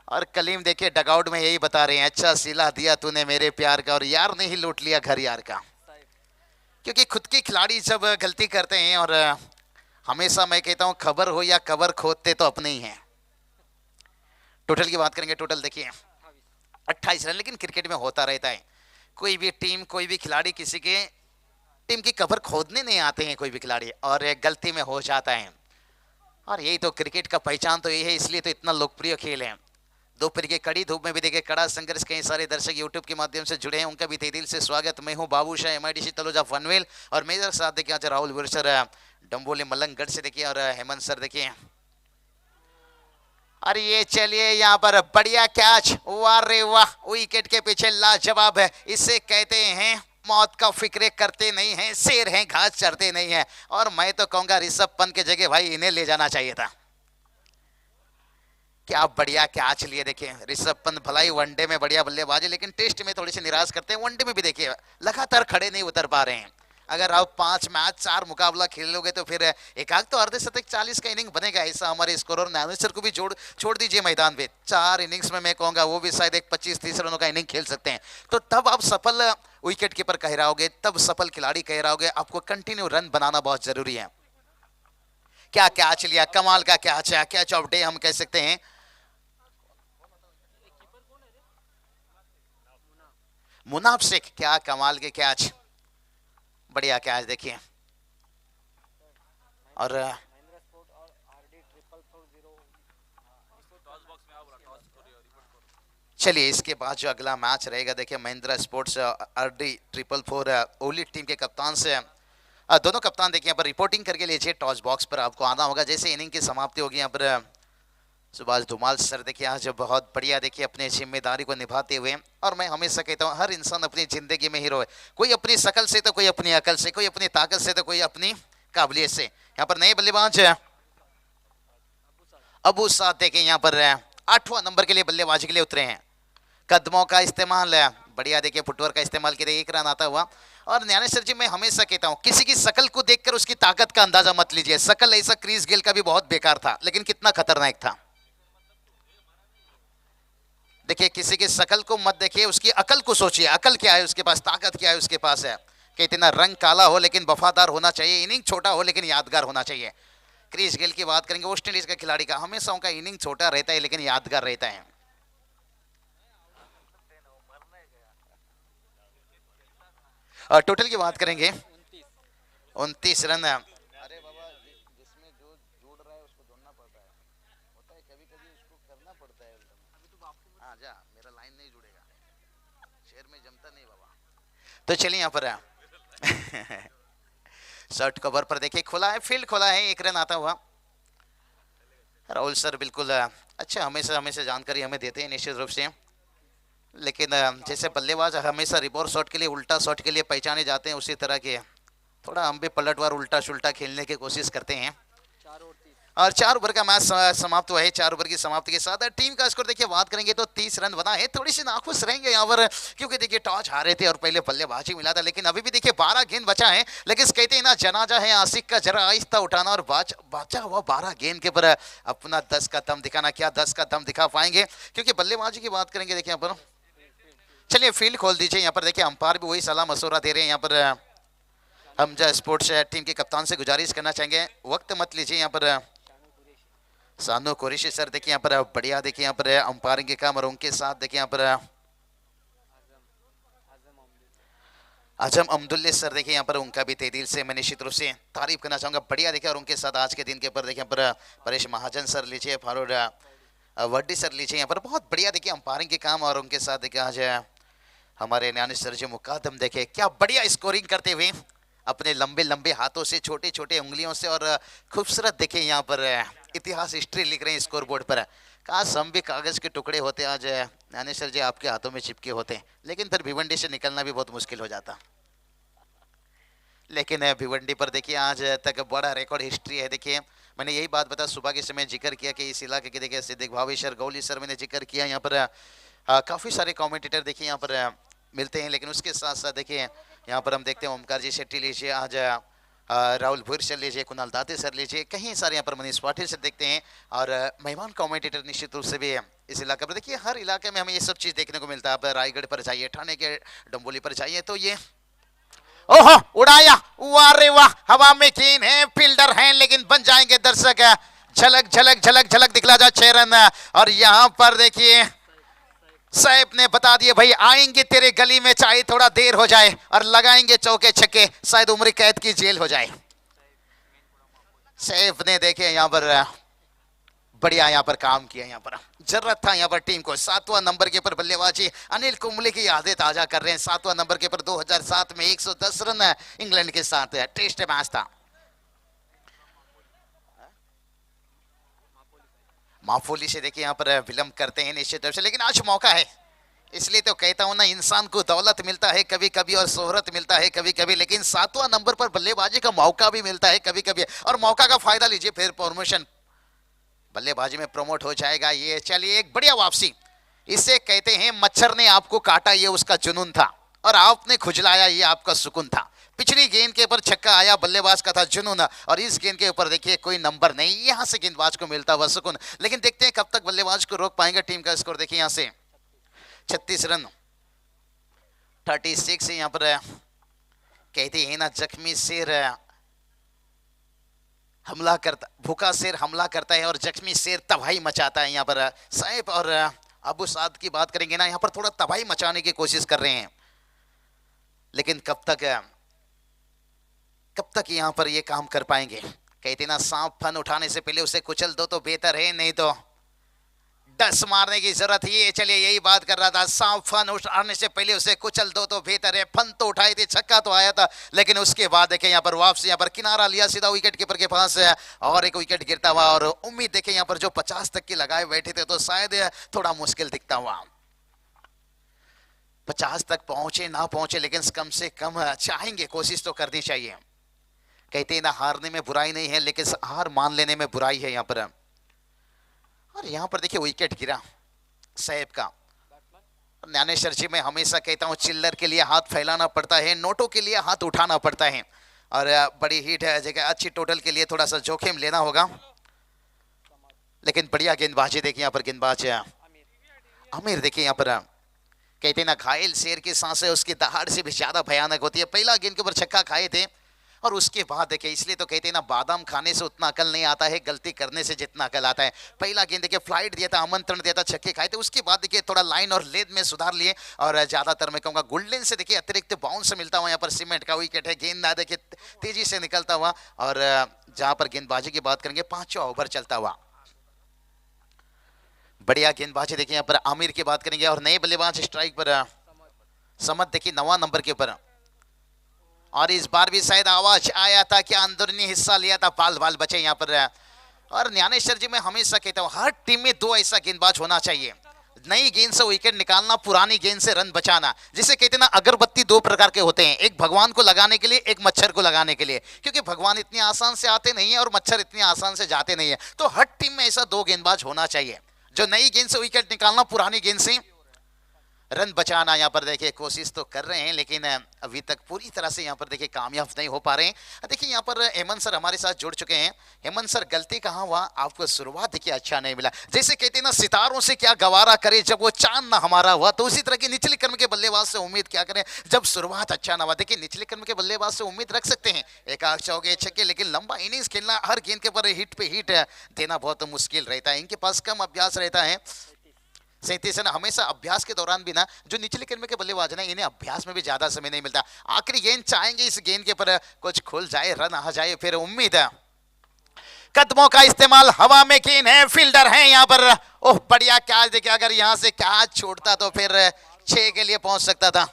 और कलीम देखिए डगआउट में यही बता रहे हैं, अच्छा सिला दिया तूने मेरे प्यार का, और यार ने ही लूट लिया घर यार का। क्योंकि खुद के खिलाड़ी जब गलती करते हैं, और हमेशा मैं कहता हूं खबर हो या कवर खोदते तो अपने ही हैं। टोटल की बात करेंगे, टोटल देखिए 28 रन, लेकिन क्रिकेट में होता रहता है, कोई भी टीम कोई भी खिलाड़ी किसी के टीम की कवर खोदने नहीं आते हैं कोई भी खिलाड़ी, और गलती में हो जाता है। और यही तो क्रिकेट का पहचान तो यही है, इसलिए तो इतना लोकप्रिय खेल है। दोपहर की कड़ी धूप में भी देखिए कड़ा संघर्ष, कई सारे दर्शक यूट्यूब के माध्यम से जुड़े हैं, उनका भी तहे दिल से स्वागत। मैं हूं बाबूशाह, एमआईडीसी तलोजा फनवेल, और मेरे साथ देखिए आज राहुल विरसर डंबोली मलंगगढ़ से देखिए, और हेमंत सर देखिए। अरे ये चलिए यहाँ पर बढ़िया कैच, वाह रे वाह, विकेट के पीछे लाजवाब है। इसे कहते हैं मौत का फिक्रे करते नहीं हैं, शेर हैं घास चरते नहीं हैं। और मैं तो कहूंगा ऋषभ पंत के जगह भाई इन्हें ले जाना चाहिए था। क्या बढ़िया कैच लिए देखिए ऋषभ पंत, भलाई वनडे में बढ़िया बल्लेबाजी, लेकिन टेस्ट में थोड़ी सी निराश करते हैं। वनडे में भी देखिए लगातार खड़े नहीं उतर पा रहे हैं। अगर आप 5 मैच 4 मुकाबला खेलोगे तो फिर एक आध तो अर्धशतक 40 का इनिंग बनेगा, ऐसा हमारे स्कोरर ज्ञानेश्वर को भी छोड़ दीजिए मैदान पे। 4 इनिंग्स में मैं कहूंगा वो भी शायद एक 25-30 रनों का इनिंग खेल सकते हैं, तो तब आप सफल विकेट कीपर कह रहोगे, तब सफल खिलाड़ी कह रहोगे। आपको कंटिन्यू रन बनाना बहुत जरूरी है। क्या कैच लिया, कमाल का कैच है, कैच ऑफ डे हम कह सकते हैं। मुनाफ शेख, क्या कमाल के कैच, बढ़िया कैच देखिए। और चलिए इसके बाद जो अगला मैच रहेगा देखिए महिंद्रा स्पोर्ट्स RD 444 ओली टीम के कप्तान से दोनों कप्तान देखिए यहाँ पर रिपोर्टिंग करके लीजिए। टॉस बॉक्स पर आपको आना होगा, जैसे इनिंग की समाप्ति होगी यहाँ पर सुभाष धुमाल सर देखिए आज बहुत बढ़िया देखिए अपनी जिम्मेदारी को निभाते हुए। और मैं हमेशा कहता हूँ हर इंसान अपनी जिंदगी में हीरो है, कोई अपनी शकल से तो कोई अपनी अकल से, कोई अपनी ताकत से तो कोई अपनी काबिलियत से। यहाँ पर नए बल्लेबाज अबू साद देखिए यहाँ पर 8वां नंबर के लिए बल्लेबाजी के लिए उतरे हैं। कदमों का इस्तेमाल है, बढ़िया देखिए फुटवर्क का इस्तेमाल किया, 1 रन आता हुआ। और ज्ञानेश्वर जी मैं हमेशा कहता हूं किसी की शकल को देखकर उसकी ताकत का अंदाजा मत लीजिए। शकल ऐसा क्रिस गेल का भी बहुत बेकार था, लेकिन कितना खतरनाक था। देखिए किसी की शकल को मत देखिए, उसकी अकल को सोचिए, अकल क्या है उसके पास, ताकत क्या है उसके पास है। कि इतना रंग काला हो लेकिन वफादार होना चाहिए, इनिंग छोटा हो लेकिन यादगार होना चाहिए। क्रिस गेल की बात करेंगे, वेस्ट इंडीज का खिलाड़ी का, हमेशा उनका इनिंग छोटा रहता है लेकिन यादगार रहता है। टोटल की बात करेंगे 29 रन। अरे बाबा जिसमें जो जुड़ रहा है उसको जोड़ना पड़ता है, होता है कभी कभी उसको करना पड़ता है। हाँ जा, मेरा लाइन नहीं जुड़ेगा, शेर में जमता नहीं बाबा। तो चलिए यहाँ पर शॉर्ट कवर पर देखिए खुला है, फील्ड खुला है, 1 रन आता हुआ। राहुल सर बिल्कुल अच्छा हमेशा जानकारी हमें देते हैं निश्चित रूप से, लेकिन जैसे बल्लेबाज हमेशा रिवर्स शॉट के लिए, उल्टा शॉट के लिए पहचाने जाते हैं, उसी तरह के थोड़ा हम भी पलटवार उल्टा सुल्टा खेलने की कोशिश करते हैं। और 4 ओवर का मैच समाप्त हुआ है। 4 ओवर की समाप्ति के साथ टीम का स्कोर देखिए बात करेंगे तो 30 रन बना है। थोड़ी सी नाखुश रहेंगे यहाँ पर, क्योंकि देखिए टॉस हारे थे और पहले बल्लेबाजी मिला था, लेकिन अभी भी देखिए 12 गेंद बचा है। लेकिन कहते हैं ना जनाजा है आशिक का जरा आहिस्ता उठाना, और बचा हुआ 12 गेंद के पर अपना 10 का दम दिखाना। क्या 10 का दम दिखा पाएंगे? क्योंकि बल्लेबाजी की बात करेंगे देखिए यहाँ पर, चलिए फील्ड खोल दीजिए। यहाँ पर देखिए अंपायर भी वही सलाह मशवरा दे रहे हैं। यहाँ पर हम जो स्पोर्ट्स टीम के कप्तान से गुजारिश करना चाहेंगे वक्त मत लीजिए। यहाँ पर सानू कुरैशी सर देखिए यहाँ पर बढ़िया देखिए यहाँ पर अंपायरिंग के काम, और उनके साथ देखिए यहाँ पर आजम अब्दुल्ले सर देखिए यहाँ पर उनका भी तहे दिल से मैं निश्चित रूप से तारीफ करना चाहूंगा, बढ़िया देखिए। और उनके साथ आज के दिन के ऊपर देखिए यहाँ पर परेश महाजन सर लीजिए, फारूक वड्डी सर लीजिए, यहाँ पर बहुत बढ़िया देखिए अंपायरिंग के काम। और उनके साथ देखिए आज हमारे ज्ञानेश्वर जी मुकादम देखिए क्या बढ़िया स्कोरिंग करते हुए अपने लंबे लंबे हाथों से, छोटे छोटे उंगलियों से, और खूबसूरत देखिए यहाँ पर इतिहास हिस्ट्री लिख रहे हैं स्कोर बोर्ड पर। काश हम भी कागज के टुकड़े होते आज ज्ञानेश्वर जी आपके हाथों में चिपके होते, लेकिन फिर भिवंडी से निकलना भी बहुत मुश्किल हो जाता। लेकिन भिवंडी पर देखिए आज तक बड़ा रिकॉर्ड हिस्ट्री है। देखिए मैंने यही बात बता सुबह के समय जिक्र किया कि इस इलाके के देखिए सिद्धिक भावेश्वर गौली सर मैंने जिक्र किया, यहाँ पर काफ़ी सारे कमेंटेटर देखिए यहाँ पर मिलते हैं। लेकिन उसके साथ साथ देखिए यहाँ पर हम देखते हैं ओमकार जी शेट्टी लीजिए, आज राहुल भूर सर लीजिए, कुणाल दाते सर लीजिए, कहीं सारे यहाँ पर मनीष पाटिल सर देखते हैं और मेहमान कमेंटेटर निश्चित रूप से भी इस इलाके पर। देखिए हर इलाके में हमें ये सब चीज़ देखने को मिलता है। आप रायगढ़ पर जाइए, ठाणे के डम्बोली पर जाइए तो ये ओहो उड़ाया, वाह रे वाह, हवा में कीन है, फील्डर हैं लेकिन बन जाएंगे दर्शक। झलक झलक झलक झलक दिखला जा 6 रन। और यहाँ पर देखिए साहब ने बता दिए भाई आएंगे तेरे गली में चाहे थोड़ा देर हो जाए और लगाएंगे चौके छक्के, शायद उम्र कैद की जेल हो जाए। सैफ ने देखे यहाँ पर बढ़िया यहाँ पर काम किया, यहाँ पर जरूरत था यहाँ पर टीम को। 7वां नंबर के ऊपर बल्लेबाजी अनिल कुंबले की यादें ताजा कर रहे हैं। 7वां नंबर के ऊपर 2007 में 110 रन इंग्लैंड के साथ टेस्ट मैच था। माफोली से देखिए यहाँ पर विलंब करते हैं निश्चित रूप से, लेकिन आज मौका है। इसलिए तो कहता हूं ना इंसान को दौलत मिलता है कभी कभी और शोहरत मिलता है कभी कभी, लेकिन 7वां नंबर पर बल्लेबाजी का मौका भी मिलता है कभी कभी और मौका का फायदा लीजिए, फिर प्रमोशन बल्लेबाजी में प्रमोट हो जाएगा। ये चलिए एक बढ़िया वापसी, इसे कहते हैं मच्छर ने आपको काटा ये उसका जुनून था और आपने खुजलाया ये आपका सुकून था। पिछली गेंद के ऊपर छक्का आया, बल्लेबाज का था जुनून, और इस गेंद के ऊपर देखिए कोई नंबर नहीं, यहां से गेंदबाज को मिलता हुआ सुकून। लेकिन देखते हैं कब तक बल्लेबाज को रोक पाएंगे। टीम का स्कोर देखिए यहां से 36 रन 36। यहां पर कहते हैं ना जख्मी शेर हमला करता, भूखा शेर हमला करता है और जख्मी शेर तबाही मचाता है। यहाँ पर साइफ और अबू साद की बात करेंगे ना, यहाँ पर थोड़ा तबाही मचाने की कोशिश कर रहे हैं, लेकिन कब तक यहाँ पर ये काम कर पाएंगे। कहते ना सांप फन उठाने से पहले उसे कुचल दो तो बेहतर है, नहीं तो डस मारने की जरूरत है। चलिए यही बात कर रहा था, सांप फन उठाने से पहले उसे कुचल दो तो बेहतर है। फन तो उठाए थे, छक्का तो आया था, लेकिन उसके बाद देखें यहाँ पर वापसी, यहाँ पर किनारा लिया सीधा विकेट कीपर के पास और एक विकेट गिरता हुआ। और उम्मीद देखें यहाँ पर जो 50 तक की लगाए बैठे थे तो शायद थोड़ा मुश्किल दिखता हुआ। 50 तक पहुंचे ना पहुंचे, लेकिन कम से कम चाहेंगे, कोशिश तो करनी चाहिए। कहते हैं ना हारने में बुराई नहीं है, लेकिन हार मान लेने में बुराई है यहाँ पर। और यहाँ पर देखिए विकेट गिरा साहब का। ज्ञानेश्वर जी मैं हमेशा कहता हूँ चिल्लर के लिए हाथ फैलाना पड़ता है, नोटों के लिए हाथ उठाना पड़ता है। और बड़ी हिट है जगह, अच्छी टोटल के लिए थोड़ा सा जोखिम लेना होगा। लेकिन बढ़िया गेंदबाजी देखिए यहाँ पर, गेंदबाज आमिर देखिए यहाँ पर। कहते ना घायल शेर की सांसें उसकी दहाड़ से भी ज्यादा भयानक होती है। पहला गेंद के ऊपर छक्का खाए थे और उसके बाद देखिए, इसलिए तो कहते हैं ना बादाम खाने से उतना अकल नहीं आता है, गलती करने से जितना अकल आता है। पहला गेंद देखिए फ्लाइट दिया था, आमंत्रण दिया था, छक्के खाए थे। उसके बाद देखिए थोड़ा लाइन और लेद में सुधार लिए और ज्यादातर मैं कहूँगा गोल्डन से देखिए अतिरिक्त बाउंस मिलता हुआ यहाँ पर सीमेंट का विकेट है। गेंद ना देखिए तेजी से निकलता हुआ। और जहां पर गेंदबाजी की बात करेंगे 5वां ओवर चलता हुआ, बढ़िया गेंदबाजी देखिए यहाँ पर आमिर की बात करेंगे। और नए बल्लेबाज स्ट्राइक पर समद देखिए 9वां नंबर के ऊपर। और इस बार भी शायद आवाज आया था कि अंदरूनी हिस्सा लिया था, बाल बाल बचे यहाँ पर। और ज्ञानेश्वर जी मैं हमेशा कहता हूँ हर टीम में 2 ऐसा गेंदबाज होना चाहिए, नई गेंद से विकेट निकालना, पुरानी गेंद से रन बचाना। जिसे कहते हैं ना अगरबत्ती 2 प्रकार के होते हैं, एक भगवान को लगाने के लिए, एक मच्छर को लगाने के लिए। क्योंकि भगवान इतनी आसान से आते नहीं है और मच्छर इतनी आसान से जाते नहीं है। तो हर टीम में ऐसा 2 गेंदबाज होना चाहिए, जो नई गेंद से विकेट निकालना, पुरानी गेंद से रन बचाना। यहाँ पर देखिए कोशिश तो कर रहे हैं, लेकिन अभी तक पूरी तरह से यहाँ पर देखिए कामयाब नहीं हो पा रहे हैं। देखिए यहाँ पर हेमंत सर हमारे साथ जुड़ चुके हैं। हेमंत सर गलती कहाँ हुआ, आपको शुरुआत देखिए अच्छा नहीं मिला। जैसे कहते हैं ना सितारों से क्या गवारा करे जब वो चांद ना हमारा हुआ, तो उसी तरह की निचले क्रम के बल्लेबाज से उम्मीद क्या करें जब शुरुआत अच्छा ना हुआ। देखिए निचले क्रम के बल्लेबाज से उम्मीद रख सकते हैं, एक आख चौके छक्के, लेकिन लंबा इनिंग्स खेलना, हर गेंद के ऊपर हिट पे हिट देना बहुत मुश्किल रहता है। इनके पास कम अभ्यास रहता है। 37 रन हमेशा अभ्यास के दौरान भी ना, जो निचले क्रम के बल्लेबाज ना, इन्हें अभ्यास में भी ज्यादा समय नहीं मिलता। आखिरी गेंद चाहेंगे इस गेंद के ऊपर कुछ खुल जाए, रन आ जाए, फिर उम्मीद है। कदमों का इस्तेमाल, हवा में गेंद है, फील्डर है यहाँ पर। ओह बढ़िया कैच देखिए, अगर यहाँ से कैच छोड़ता तो फिर 6 के लिए पहुंच सकता था।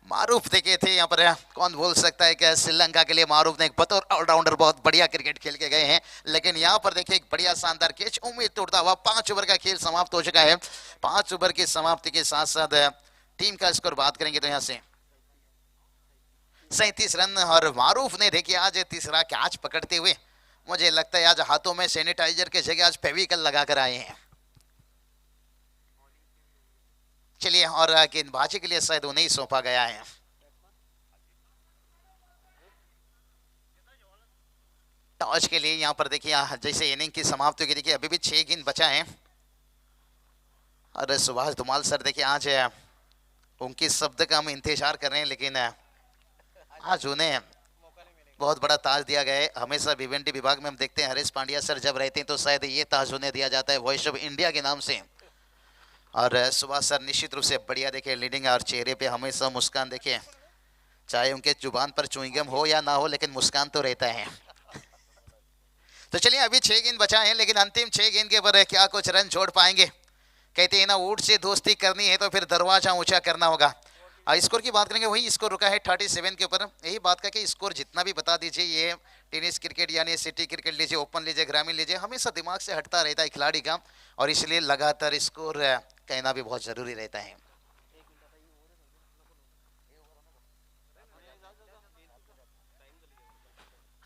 मारूफ देखे थे यहाँ पर, कौन बोल सकता है कि श्रीलंका के लिए मारूफ ने बतौर ऑलराउंडर बहुत बढ़िया क्रिकेट खेल के गए हैं। लेकिन यहाँ पर देखिए एक बढ़िया शानदार कैच उम्मीद तोड़ता हुआ 5 ओवर का खेल समाप्त हो चुका है। 5 ओवर की समाप्ति के साथ साथ टीम का स्कोर बात करेंगे तो यहाँ से 37 रन। और मारूफ ने देखिए आज तीसरा कैच पकड़ते हुए मुझे लगता है आज हाथों में सैनिटाइजर के जगह आज फेविकल लगा कर आए हैं। चलिए, और गेंदबाजी के लिए शायद उन्हें ही सौंपा गया है। टॉस के लिए यहाँ पर देखिए जैसे इनिंग की समाप्ति होगी, देखिए अभी भी 6 गेंद बचा है। और सुभाष धुमाल सर देखिए आज उनके शब्द का हम इंतजार कर रहे हैं, लेकिन आज उन्हें बहुत बड़ा ताज दिया गया है। हमेशा भिवंडी विभाग में हम देखते हैं हरीश पांड्या सर जब रहते हैं तो शायद ये ताज उन्हें दिया जाता है वॉइस ऑफ इंडिया के नाम से। और सुभाष सर निश्चित रूप से बढ़िया देखे लीडिंग, और चेहरे पे हमेशा मुस्कान देखे, चाहे उनके जुबान पर च्युइंगम हो या ना हो, लेकिन मुस्कान तो रहता है। तो चलिए, अभी 6 गेंद बचा है, लेकिन अंतिम 6 गेंद के ऊपर क्या कुछ रन जोड़ पाएंगे। कहते हैं ना, ऊंट से दोस्ती करनी है तो फिर दरवाजा ऊंचा करना होगा। स्कोर की बात करेंगे, वही स्कोर रुका है 37 के ऊपर। यही बात का कि स्कोर जितना भी बता दीजिए, ये टेनिस क्रिकेट यानी सिटी क्रिकेट लीजिए, ओपन लीजिए, ग्रामीण लीजिए, हमेशा दिमाग से हटता रहता है खिलाड़ी का, और इसलिए लगातार स्कोर कहना भी बहुत जरूरी रहता है।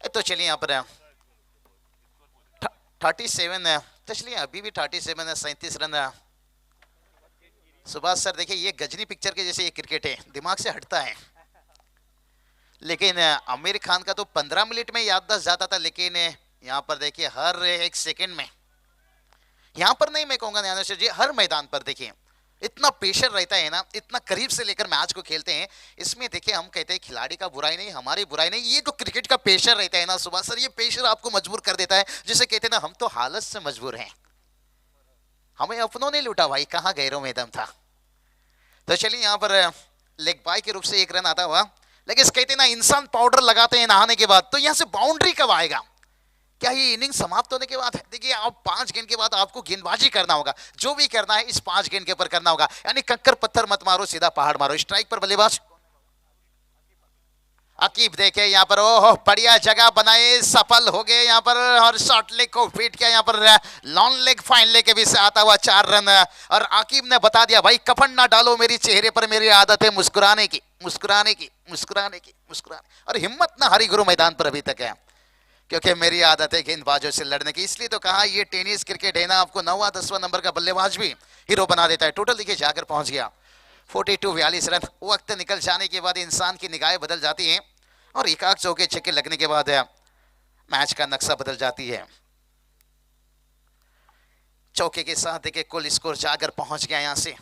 तो चलिए यहाँ पर 37 है, तो चलिए अभी भी 37 है, 37 रन। सुभाष सर देखिए, ये गजनी पिक्चर के जैसे ये क्रिकेट है, दिमाग से हटता है। लेकिन आमिर खान का तो 15 मिनट में याददाश्त जाता था, लेकिन यहाँ पर देखिए हर एक सेकंड में, यहाँ पर नहीं मैं कहूंगा ज्ञानेश्वर जी, हर मैदान पर देखिए इतना प्रेशर रहता है ना, इतना करीब से लेकर मैच को खेलते हैं। इसमें देखिए हम कहते हैं खिलाड़ी का बुराई नहीं, हमारी बुराई नहीं, ये जो क्रिकेट का प्रेशर रहता है ना सुभाष सर, ये प्रेशर आपको मजबूर कर देता है। जिसे कहते हैं ना, हम तो हालत से मजबूर हैं, हमें अपनों ने लूटा भाई, कहाँ गैरों में दम था। तो चलिए यहाँ पर लेग बाय के रूप से 1 रन आता हुआ, लेकिन कहते हैं ना, इंसान पाउडर लगाते हैं नहाने के बाद, तो यहाँ से बाउंड्री कब आएगा? क्या ये इनिंग समाप्त होने के बाद? देखिए, आप 5 गेंद के बाद आपको गेंदबाजी करना होगा, जो भी करना है इस 5 गेंद के ऊपर करना होगा, यानी कंकर पत्थर मत मारो, सीधा पहाड़ मारो। स्ट्राइक पर बल्लेबाज अकीब देखे यहाँ पर, ओह बढ़िया जगह बनाए, सफल हो गए यहाँ पर, और शॉर्ट लेग को फीट किया यहाँ पर, लॉन्ग लेग फाइन लेग के भी से आता हुआ 4 रन। और अकीब ने बता दिया, भाई कफन ना डालो मेरी चेहरे पर, मेरी आदत है मुस्कुराने की, मुस्कुराने की, मुस्कुराने की, मुस्कुराने, और हिम्मत ना हारी गुरु मैदान पर अभी तक है, क्योंकि मेरी आदत है गेंदबाजों से लड़ने की। इसलिए तो कहा ये टेनिस क्रिकेट है ना, आपको 9वां 10वां नंबर का बल्लेबाज भी हीरो बना देता है। टोटल देखिए जाकर पहुंच गया 42 रन। वक्त निकल जाने के बाद इंसान की निगाहें बदल जाती हैं, और एकाक चौके छक्के लगने के बाद मैच का नक्शा बदल जाती है। चौके के साथ देखिए कुल स्कोर जाकर पहुंच गया यहां से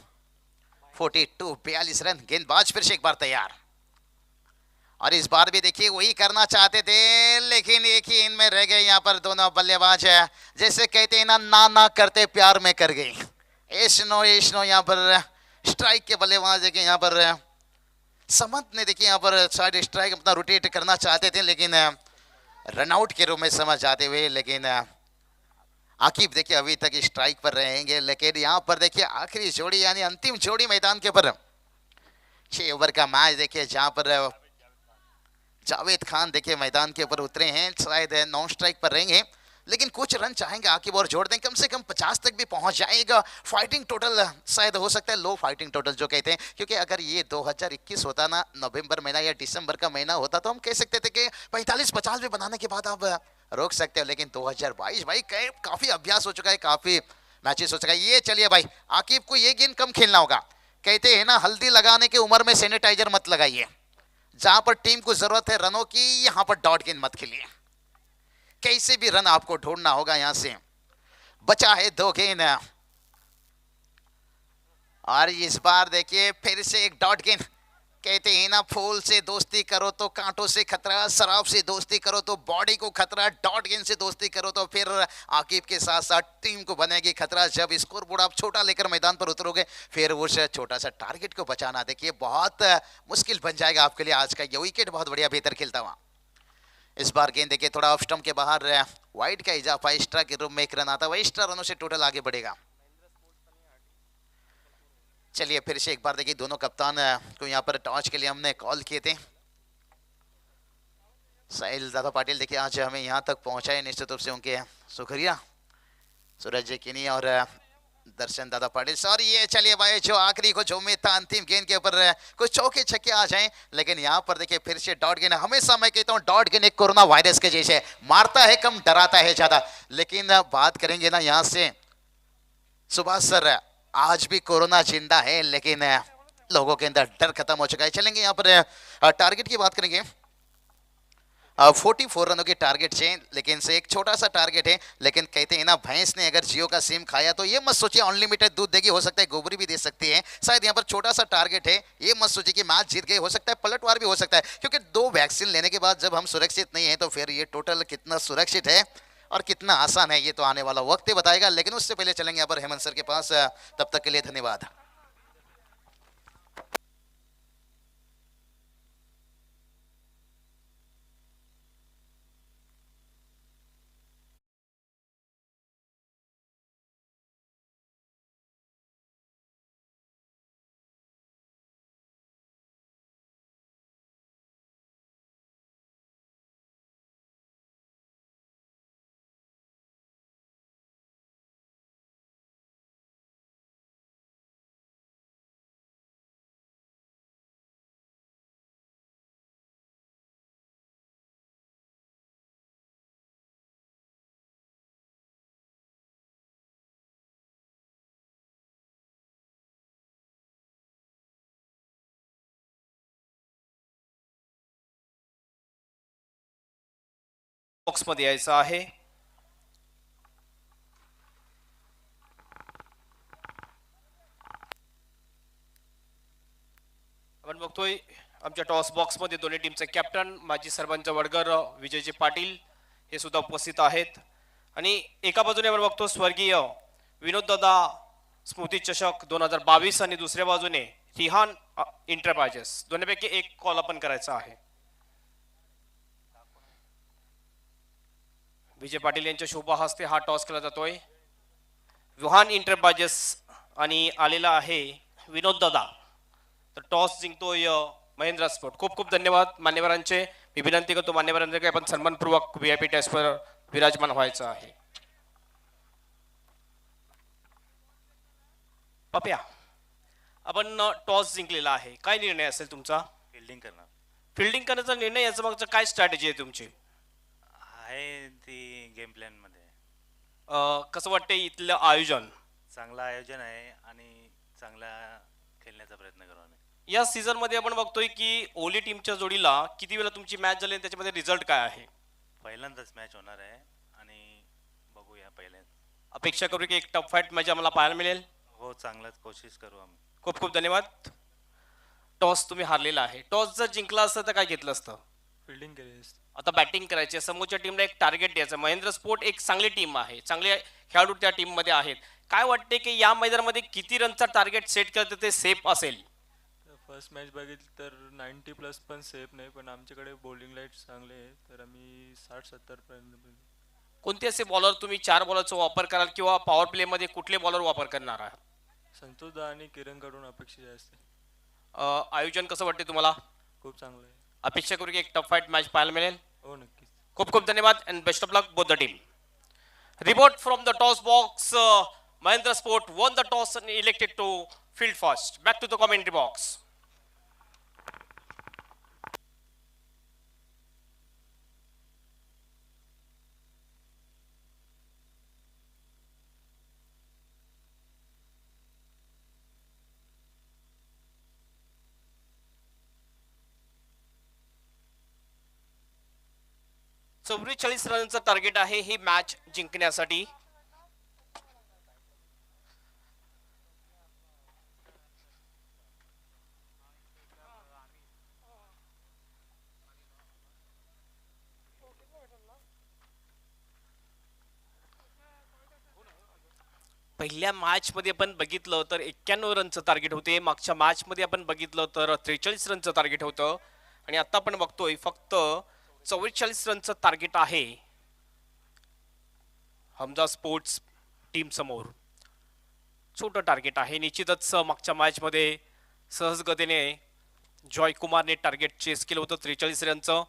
42 रन। गेंदबाज फिर से एक बार तैयार, और इस बार भी देखिए वही करना चाहते थे, लेकिन एक ही इनमें रह गए यहाँ पर दोनों बल्लेबाज है। जैसे कहते हैं ना ना करते प्यार में कर गई, एशनो यहाँ पर स्ट्राइक के बल्लेबाज देखिए यहाँ पर समत ने देखिए यहाँ पर साइड स्ट्राइक अपना रोटेट करना चाहते थे, लेकिन रनआउट के रूप में समझ जाते हुए, लेकिन आकिब देखिए अभी तक स्ट्राइक पर रहेंगे। लेकिन यहाँ पर देखिए आखिरी जोड़ी यानी अंतिम जोड़ी मैदान के ऊपर 6 ओवर का मैच देखिए, जहाँ पर जावेद खान देखिए मैदान के ऊपर उतरे हैं, शायद नॉन स्ट्राइक पर रहेंगे, लेकिन कुछ रन चाहेंगे आकिब और जोड़ दें, कम से कम 50 तक भी पहुंच जाएगा। फाइटिंग टोटल शायद हो सकता है लो फाइटिंग टोटल जो कहते हैं, क्योंकि अगर ये 2021 होता ना, नवंबर महीना या दिसंबर का महीना होता, तो हम कह सकते थे कि 45-50 भी बनाने के बाद आप रोक सकते हो। लेकिन 2022 भाई काफी अभ्यास हो चुका है, काफी मैचेस हो चुका है। ये चलिए भाई, आकिब को ये गेंद कम खेलना होगा। कहते हैं ना, हल्दी लगाने की उम्र में सैनिटाइजर मत लगाइए। जहां पर टीम को जरूरत है रनों की, यहां पर डॉट गेंद मत खेलिए, कैसे भी रन आपको ढूंढना होगा। यहां से बचा है 2 गेंद, और इस बार देखिए फिर से एक डॉट गेंद। कहते हैं ना, फूल से दोस्ती करो तो कांटों से खतरा, शराब से दोस्ती करो तो बॉडी को खतरा, डॉट गेंद से दोस्ती करो तो फिर आकिब के साथ साथ टीम को बनेगी खतरा। जब स्कोर बोर्ड आप छोटा लेकर मैदान पर उतरोगे, फिर उस छोटा सा टारगेट को बचाना देखिए बहुत मुश्किल बन जाएगा आपके लिए। आज का ये विकेट बहुत बढ़िया बेहतर खेलता हुआ। इस बार गेंद देखिए थोड़ा ऑफ स्टंप के बाहर, वाइड का इजाफा, एक्स्ट्रा के रूप में 1 रन आता हुआ, एक्स्ट्रा रनों से टोटल आगे बढ़ेगा। चलिए फिर से एक बार देखिए, दोनों कप्तान को यहाँ पर टॉस के लिए हमने कॉल किए थे। साहिल दादा पाटिल देखिए आज हमें यहाँ तक पहुँचाए, निश्चित रूप से उनके शुक्रिया। सूरज किनी और दर्शन दादा पाटिल सर। ये चलिए भाई, जो आखिरी को जो उम्मीद था अंतिम गेंद के ऊपर कुछ चौके छक्के आ जाएं, लेकिन यहाँ पर देखिए फिर से डॉट गेंद। हमेशा मैं कहता हूँ डॉट गेंद एक कोरोना वायरस के जैसे, मारता है कम डराता है ज्यादा। लेकिन बात करेंगे ना यहाँ से सुभाष सर, आज भी कोरोना जिंदा है लेकिन लोगों के अंदर डर खत्म हो चुका है। चलेंगे यहाँ पर टारगेट की बात करेंगे। 44 रनों के टारगेट है, लेकिन से एक छोटा सा टारगेट है। लेकिन कहते हैं ना, भैंस ने अगर जियो का सिम खाया तो ये मत सोचिए अनलिमिटेड दूध देगी, हो सकता है गोबरी भी दे सकती है। शायद यहाँ पर छोटा सा टारगेट है, ये मत सोचिए कि मैच जीत गए, हो सकता है पलटवार भी हो सकता है। क्योंकि 2 वैक्सीन लेने के बाद जब हम सुरक्षित नहीं है तो फिर ये टोटल कितना सुरक्षित है और कितना आसान है, ये तो आने वाला वक्त ही बताएगा। लेकिन उससे पहले चलेंगे यहाँ पर हेमंत सर के पास। तब तक के लिए धन्यवाद। बॉक्स मध्ये यायचं आहे। आपण बघतोय आमच्या टॉस बॉक्स मध्ये दोन्ही टीमचे कॅप्टन माजी सरपंच वडगर विजयजी पाटील हे सुद्धा उपस्थित आहेत। आणि एका बाजूने आपण बघतो स्वर्गीय विनोद दादा स्मृती चषक 2022 आणि दुसऱ्या बाजूने रिहान इंटरप्राइजेस। दोन्हीपैकी एक कॉल आपण करायचा आहे। विजय पाटील यांच्या शुभ हस्ते हा टॉस केला जातोय। विहान इंटरप्राइजेस आणि आलेला आहे विनोद दादा। तर टॉस जिंकतोय महेंद्र स्पोर्ट। खूप खूप धन्यवाद मान्यवरांचे। मी विनंती करतो मान्यवरांचे की आपण सन्मानपूर्वक व्हीआयपी डेस्कवर विराजमान व्हायचं आहे। पप्या, आपण टॉस जिंकलेला आहे, काय निर्णय असेल तुमचा? फिल्डिंग करणार फिल्डिंग करण्याचा निर्णय, याचा मागचं काय स्ट्रॅटेजी आहे तुमची? आहे ती गेम प्लॅन मध्ये कसं वाटतंय इथलं आयोजन? चांगलं आयोजन आहे आणि चांगला खेळण्याचा प्रयत्न करू आम्ही। या सीझन मध्ये आपण बघतोय की ओली टीमच्या जोडीला किती वेळा तुमची मॅच झाली आणि त्याच्यामध्ये रिझल्ट काय आहे? पहिल्यांदाच मॅच होणार आहे आणि बघूया पहिल्यांदा। अपेक्षा करू की एक टफ फाईट मॅच आम्हाला पाहायला मिळेल। हो, चांगलाच कोशिश करू आम्ही। खूप खूप धन्यवाद। टॉस तुम्ही हारलेला आहे, टॉस जर जिंकला असतं तर काय घेतलं असतं? फिल्डिंग केली असती। आता बॅटिंग करायची आहे, समोरच्या टीमला एक टार्गेट द्यायचं। महेंद्र स्पोर्ट एक चांगली टीम आहे, चांगले खेळाडू त्या टीम मध्ये आहेत। काय वाटते की या मैदानामध्ये किती रनचा टार्गेट सेट करते ते सेफ असेल? फर्स्ट मॅच बघितली तर 90+ पण सेफ नाही, पण आमच्याकडे बॉलिंग लाईट चांगले आहे तर आम्ही 60-70 पर्यंत। कोणते असे बॉलर तुम्ही 4 बॉलरचा वापर कराल किंवा पॉवर प्ले मध्ये कुठले बॉलर वापर करणार आहात? संतोष दा आणि किरण कडून अपेक्षा जास्त आहे। आयोजन कसं वाटते तुम्हाला? खूप चांगलं आहे। अपेक्षा करू की एक टफ फाईट मॅच पाहायला मिळेल। हो नक्कीच। खूप खूप धन्यवाद and best of luck both the team. Report from the toss box, Mahindra Sport won the toss and elected to field first. Back to the commentary box. So 44 रनचं target आहे ही match जिंकण्यासाठी। पहिल्या मॅच मध्ये आपण बघितलं तर 91 रनचं target होते, मागच्या match मध्ये आपण बघितलं तर 43 रनचं टार्गेट होतं आणि आता आपण बघतोय फक्त 44 रनचं टार्गेट आहे हमजा स्पोर्ट्स टीम समोर। छोटं टार्गेट आहे. निश्चितच मागच्या मॅचमध्ये सहजगतीने जॉय कुमारने टार्गेट चेस केलं होतं 43 रनचं.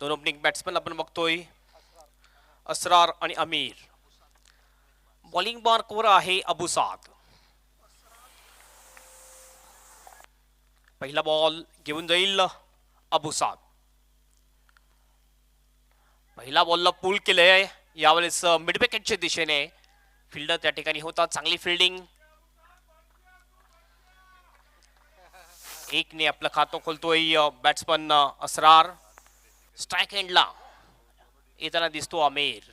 दोन ओपनिंग बॅट्समन आपण बघतोय, असरार आणि अमीर. बॉलिंग मार्कवर आहे अबू साद. पहिला बॉल घेऊन जाईल अबू साद. पहिला बॉलला पुल केलंय यावेळेस मिड विकेटच्या दिशेने. फिल्डर त्या ठिकाणी होता, चांगली फिल्डिंग. एकने आपलं खातं खोलतोय बॅट्समन असरार. स्ट्राईक एंडला येताना दिसतो आमिर.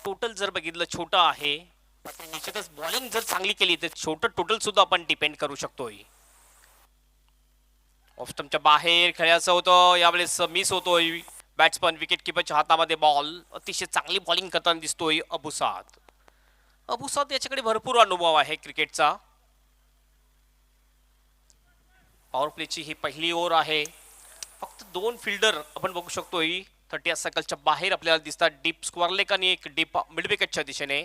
टोटल जर बघितलं छोटं आहे, निश्चितच बॉलिंग जर चांगली केली तर छोटं टोटल सुद्धा आपण डिपेंड करू शकतोय. ऑफ स्टंपच्या बाहेर खेळायचं होतं, यावेळेस मिस होतोय. बॅट्समन विकेट किपरच्या हातामध्ये बॉल. अतिशय चांगली बॉलिंग करताना दिसतोय अबू साद. अबू साद याच्याकडे भरपूर अनुभव आहे क्रिकेटचा. पॉवर प्लेची ही पहिली ओव्हर आहे. फक्त 2 फिल्डर आपण बघू शकतोय 30 सर्कलच्या बाहेर आपल्याला दिसतात. डीप स्क्वेअर लेग आणि एक डीप मिड विकेटच्या दिशेने.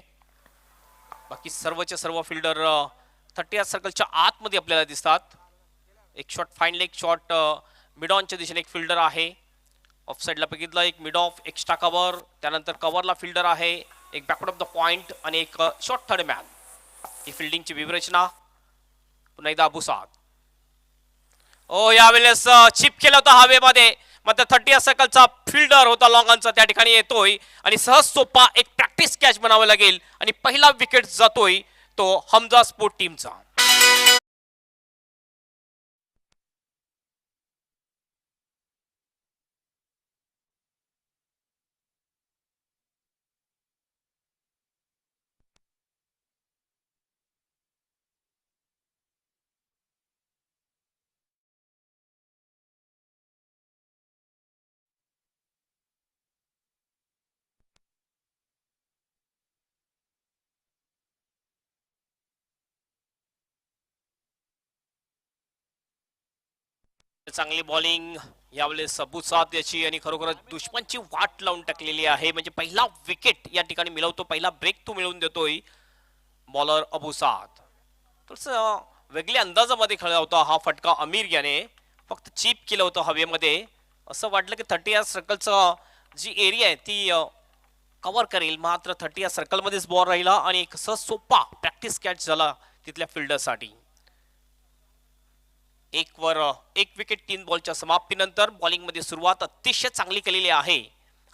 बाकी सर्वचे सर्व फिल्डर 30 सर्कलच्या आतमध्ये आपल्याला दिसतात. एक shot fine leg shot mid ऑनच्या दिशेने एक फिल्डर आहे. ऑफ साईडला बघितलं एक मिड ऑफ एक्स्ट्रा कव्हर, त्यानंतर कव्हरला फिल्डर आहे, एक बॅकवर्ड ऑफ द पॉइंट आणि एक शॉर्ट थर्ड मॅन. ही फिल्डिंगची व्यूहरचना. पुन्हा एकदा अबू साद. यावेळेस चिप केलं होतं हवेमध्ये, मात्र 30 सर्कलचा फिल्डर होता लॉंगॉनचा त्या ठिकाणी येतोय आणि सहज सोपा एक प्रॅक्टिस कॅच बनावं लागेल आणि पहिला विकेट जातोय तो हमजा स्पोर्ट टीमचा. चांगली बॉलिंग यावेळेस अबू साद याची आणि खरोखरच दुश्मनची वाट लावून टाकलेली आहे. म्हणजे पहिला विकेट या ठिकाणी मिळवतो, पहिला ब्रेक तो मिळवून देतोय बॉलर अबू साद. थोडंसं वेगळ्या अंदाजामध्ये खेळला होता हा फटका अमीर याने. फक्त चीप केलं होतं हवेमध्ये. असं वाटलं की 30 सर्कलचं जी एरिया आहे ती कव्हर करेल, मात्र 30 सर्कलमध्येच बॉल राहिला आणि एक सहज सोपा प्रॅक्टिस कॅच झाला तिथल्या फिल्डरसाठी. एक विकेट 3 बॉलच्या समाप्तीनंतर बॉलिंगमध्ये सुरुवात अतिशय चांगली केलेली आहे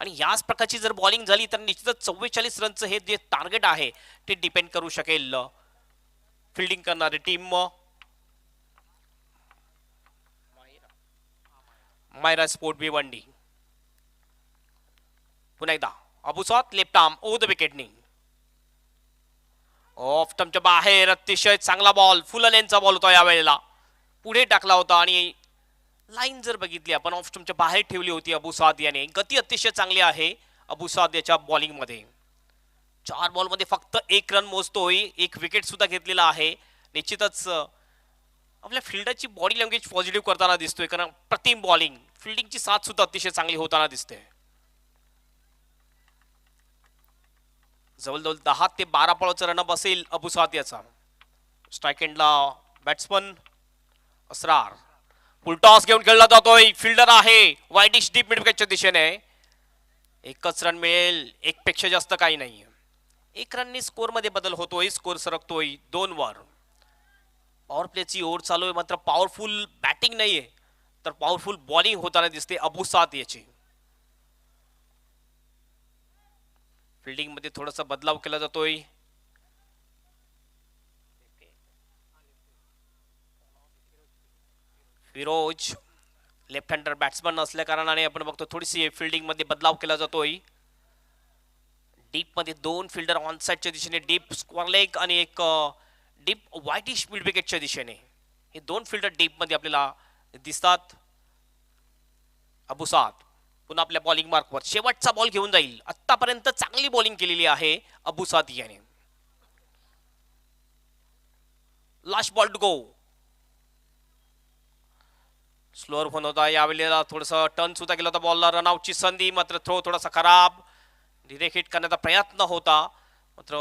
आणि याच प्रकारची जर बॉलिंग झाली तर निश्चितच 44 रनचं हे जे टार्गेट आहे ते डिपेंड करू शकेल फिल्डिंग करणारी टीम. मायरा स्पोर्ट भिवंडी. पुन्हा एकदा Abu Saad left arm over the विकेटनी. ऑफ स्टंपच्या बाहेर अतिशय चांगला बॉल, फुल लेनचा बॉल होता यावेळेला. पुढे टाकला होता आणि लाईन जर बघितली आपण ऑफ स्टंपच्या बाहेर ठेवली होती अबू साद याने. गती अतिशय चांगली आहे अबू साद याच्या बॉलिंग मध्ये. 4 बॉलमध्ये फक्त 1 रन मोजतोय, 1 विकेट सुद्धा घेतलेला आहे. निश्चितच आपल्या फिल्डरची बॉडी लँग्वेज पॉझिटिव्ह करताना दिसतोय, कारण प्रतिम बॉलिंग फिल्डिंगची साथ सुद्धा अतिशय चांगली होताना दिसते. जवळजवळ 10 ते 12 बॉलचा रनअप असेल अबू साद याचा. स्ट्राईक एंडला बॅट्समन असरार. फुल टॉस घेऊन खेळला जातोय, फिल्डर आहे वाईडिश डीप मिड विकेटच्या दिशेने. 1च रन मिळेल, 1 पेक्षा जास्त काही नाही. 1 रननी स्कोर मध्ये बदल होतोय, स्कोर सरकतोय 2 वर. पॉवर प्लेची ओव्हर चालू आहे, मात्र पॉवरफुल बॅटिंग नाहीये तर पॉवरफुल बॉलिंग होताना दिसते अबू साद याची. फिल्डिंग मध्ये थोडासा बदलाव केला जातोय. फिरोज लेफ्ट हँडर बॅट्समन असल्या कारणाने आपण बघतो थोडीशी फिल्डिंग मध्ये बदलाव केला जातोय. डीप मध्ये 2 फिल्डर ऑन साइडच्या दिशेने, डीप स्क्वेअर लेग आणि एक डीप व्हाईटिश मिड विकेटच्या दिशेने. हे 2 फिल्डर डीप मध्ये आपल्याला दिसतात. अबू साद पुन्हा आपल्या बॉलिंग मार्कवर शेवटचा बॉल घेऊन जाईल. आतापर्यंत चांगली बॉलिंग केलेली आहे अबू साद याने. Last ball to go. Slower फोन होता यावेळेला थोडंसं टर्न सुद्धा केला होता बॉलला रनआउटची संधी मात्र थ्रो थोडासा खराब डिरेक्ट हिट करण्याचा प्रयत्न होता मात्र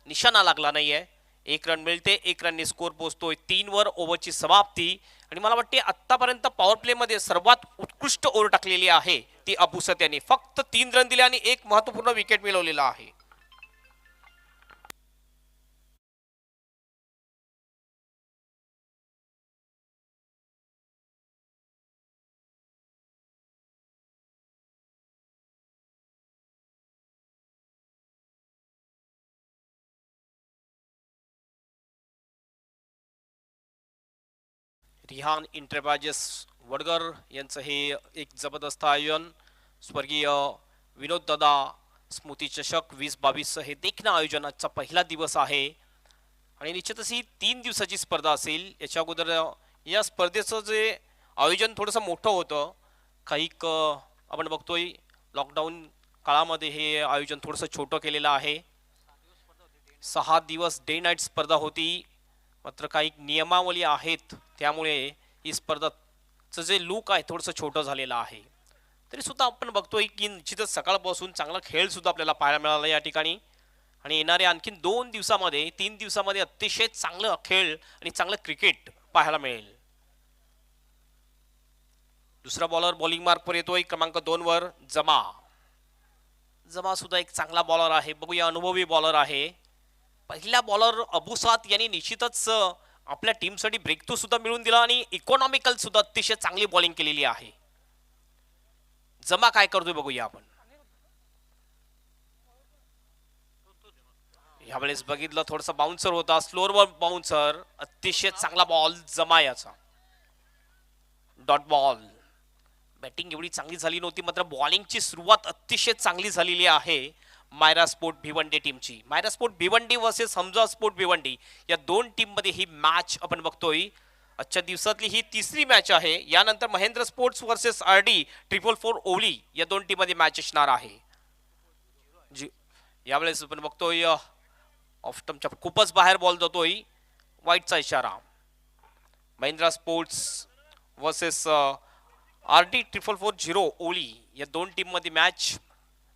निशाणा लागला नाहीये 1 रन मिळते 1 रनने स्कोर पोहोचतोय 3 वर ओव्हरची समाप्ती आणि मला वाटते आतापर्यंत पॉवर प्ले मध्ये सर्वात उत्कृष्ट ओव्हर टाकलेली आहे ती अबुसत यांनी फक्त 3 रन दिले आणि एक महत्त्वपूर्ण विकेट मिळवलेला आहे. रिहान इंटरबाजेस वडगर यांचं हे एक जबरदस्त आयोजन स्वर्गीय विनोद दादा स्मृती चषक 2022 हे देखणं आयोजन आजचा पहिला दिवस आहे आणि निश्चितच ही 3 दिवसाची स्पर्धा असेल. याच्या अगोदर या स्पर्धेचं जे आयोजन थोडंसं मोठं होतं काही आपण बघतोय लॉकडाऊन काळामध्ये हे आयोजन थोडंसं छोटं केलेलं आहे. 6 दिवस डे नाईट स्पर्धा होती मात्र काही नियमावली आहेत त्यामुळे ही स्पर्धाचं जे लुक आहे थोडंसं छोटं झालेलं आहे. तरी सुद्धा आपण बघतोय की निश्चितच सकाळपासून चांगला खेळ सुद्धा आपल्याला पाहायला मिळाला या ठिकाणी आणि येणाऱ्या आणखीन 2 दिवसामध्ये 3 दिवसामध्ये अतिशय चांगलं खेळ आणि चांगलं क्रिकेट पाहायला मिळेल. दुसरा बॉलर बॉलिंग मार्कवर येतोय क्रमांक 2 वर जमा. जमा सुद्धा एक चांगला बॉलर आहे. बघूया अनुभवी बॉलर आहे. पहिला बॉलर अबुसात यांनी निश्चितच आपल्या टीमसाठी ब्रेकथ्रू सुद्धा मिळवून दिला आणि इकॉनॉमिकल सुद्धा अतिशय चांगली बॉलिंग केलेली आहे. जमा काय करतोय बघूया आपण. यावेळेस बघितलं थोडासा बाउन्सर होता स्लोअर बाउन्सर अतिशय चांगला बॉल जमा याचा डॉट बॉल. बॅटिंग एवढी चांगली झाली नव्हती मात्र बॉलिंगची सुरुवात अतिशय चांगली झालेली आहे मायरा स्पोर्ट भिवंडी टीमची. Myra sport Bhiwandi versus Hamza sport Bhiwandi या 2 टीम मध्ये ही मॅच आपण बघतोय. आजच्या दिवसातली ही 3री मॅच आहे. यानंतर महेंद्र स्पोर्ट्स वर्सेस RD 444 ओवली या 2 टीम मध्ये मॅच असणार आहे. यावेळेस आपण बघतोय ऑफ स्टंपच्या खूपच बाहेर बॉल जातोय वाईटचा इशारा. महेंद्र स्पोर्ट्स वर्सेस RD 444 ओवली या 2 टीम मध्ये मॅच.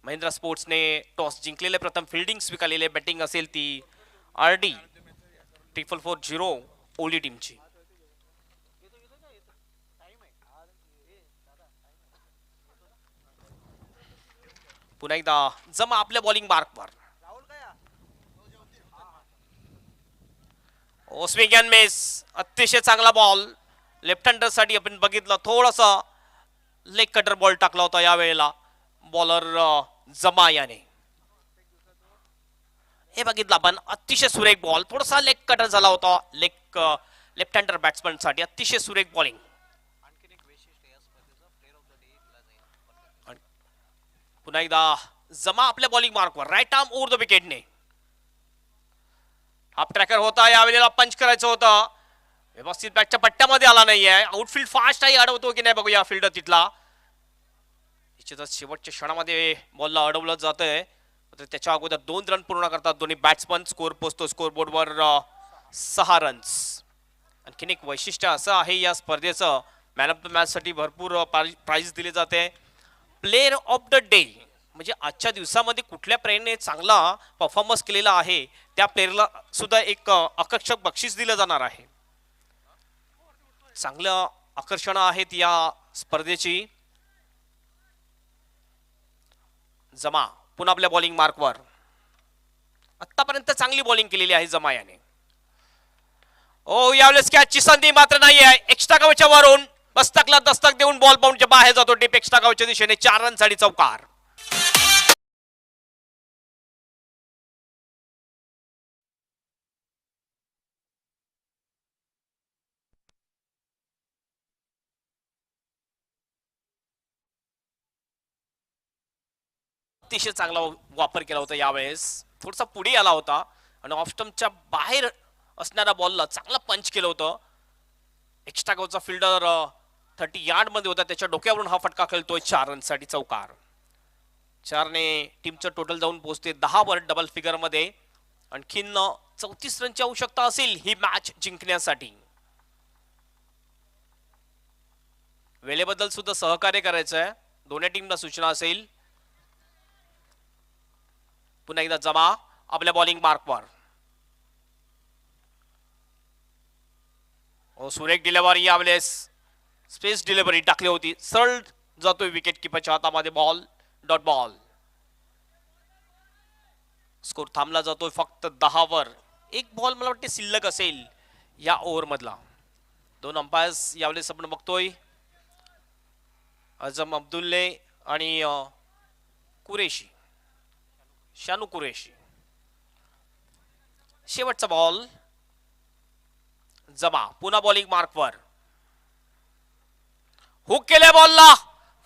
महिंद्रा स्पोर्ट्सने टॉस जिंकलेले प्रथम फिल्डिंग स्वीकारलेले बॅटिंग असेल ती RD 444 ओली टीमची. पुन्हा एकदा जमा आपल्या बॉलिंग मार्कवर स्विंग अँड मिस अतिशय चांगला बॉल लेफ्ट हँडर साठी आपण बघितलं थोडासा लेग कटर बॉल टाकला होता यावेळेला बॉलर जमा याने. हे बघितलं आपण अतिशय सुरेख बॉल थोडासा लेग कटर झाला होता लेफ्ट हँडर बॅट्समन साठी अतिशय सुरेख बॉलिंग. पुन्हा एकदा जमा आपल्या बॉलिंग मार्कवर राईट आर्म ओव्हर द विकेटने. हाफ ट्रॅकर होता यावेळेला पंच करायचं होतं व्यवस्थित बॅटच्या पट्ट्यामध्ये आला नाहीये. आउटफील्ड फास्ट आहे अडवतो की नाही बघूया फिल्डर तिथला. निश्चितच शेवटच्या क्षणामध्ये बॉलला अडवलं जातंय त्याच्या अगोदर 2 रन पूर्ण करतात दोन्ही बॅट्समन. स्कोर पोहोचतो स्कोर बोर्डवर 6 रन्स. आणखीन एक वैशिष्ट्य असं आहे या स्पर्धेचं मॅन ऑफ द मॅच साठी भरपूर प्राइज दिले जाते. प्लेअर ऑफ द डे म्हणजे आजच्या दिवसामध्ये कुठल्या प्लेयरने चांगला परफॉर्मन्स केलेला आहे त्या प्लेयरला सुद्धा एक आकर्षक बक्षीस दिलं जाणार आहे. चांगलं आकर्षण आहेत या स्पर्धेची. जमा पुन्हा आपल्या बॉलिंग मार्कवर आतापर्यंत चांगली बॉलिंग केलेली आहे जमा याने. यावेळेस कॅचची संधी मात्र नाही आहे. एक्स्ट्रा कव्हरच्या वरून दस्तकला दस्तक देऊन बॉल बाउंडच्या बाहेर जातो डीप एक्स्ट्रा कव्हरच्या दिशेने 4 रन साठी चौकार. अतिशय चांगला वापर केला होता यावेळेस थोडासा पुढे आला होता आणि ऑफ स्टंपच्या बाहेर असणाऱ्या बॉलला चांगला पंच केलं होतं. एक्स्ट्रा कव्हरचा फिल्डर 30 यार्ड मध्ये होता त्याच्या डोक्यावरून हा फटका खेळतोय 4 रन साठी चौकार. 4 ने टीमचं टोटल जाऊन पोहोचते 10 वर डबल फिगर मध्ये. आणखीन 34 रनची आवश्यकता असेल ही मॅच जिंकण्यासाठी. वेळेबद्दल सुद्धा सहकार्य करायचं आहे. दोन्ही टीमला सूचना असेल. पुन्हा एकदा जमा आपल्या बॉलिंग मार्कवर. सुरेख डिलिव्हरी यावेळेस स्पेस डिलिव्हरी टाकली होती. सरळ जातोय विकेट किपरच्या हातामध्ये बॉल. Dot ball. स्कोर थांबला जातोय फक्त 10 वर. एक बॉल मला वाटते शिल्लक असेल या ओव्हर मधला. दोन अंपायर्स यावेळेस आपण बघतोय. अजम अब्दुल्ले आणि कुरेशी, शानू कुरेशी. शेवटचा बॉल. जमा पुन्हा बॉलिंग मार्कवर. हुक केल्या बॉलला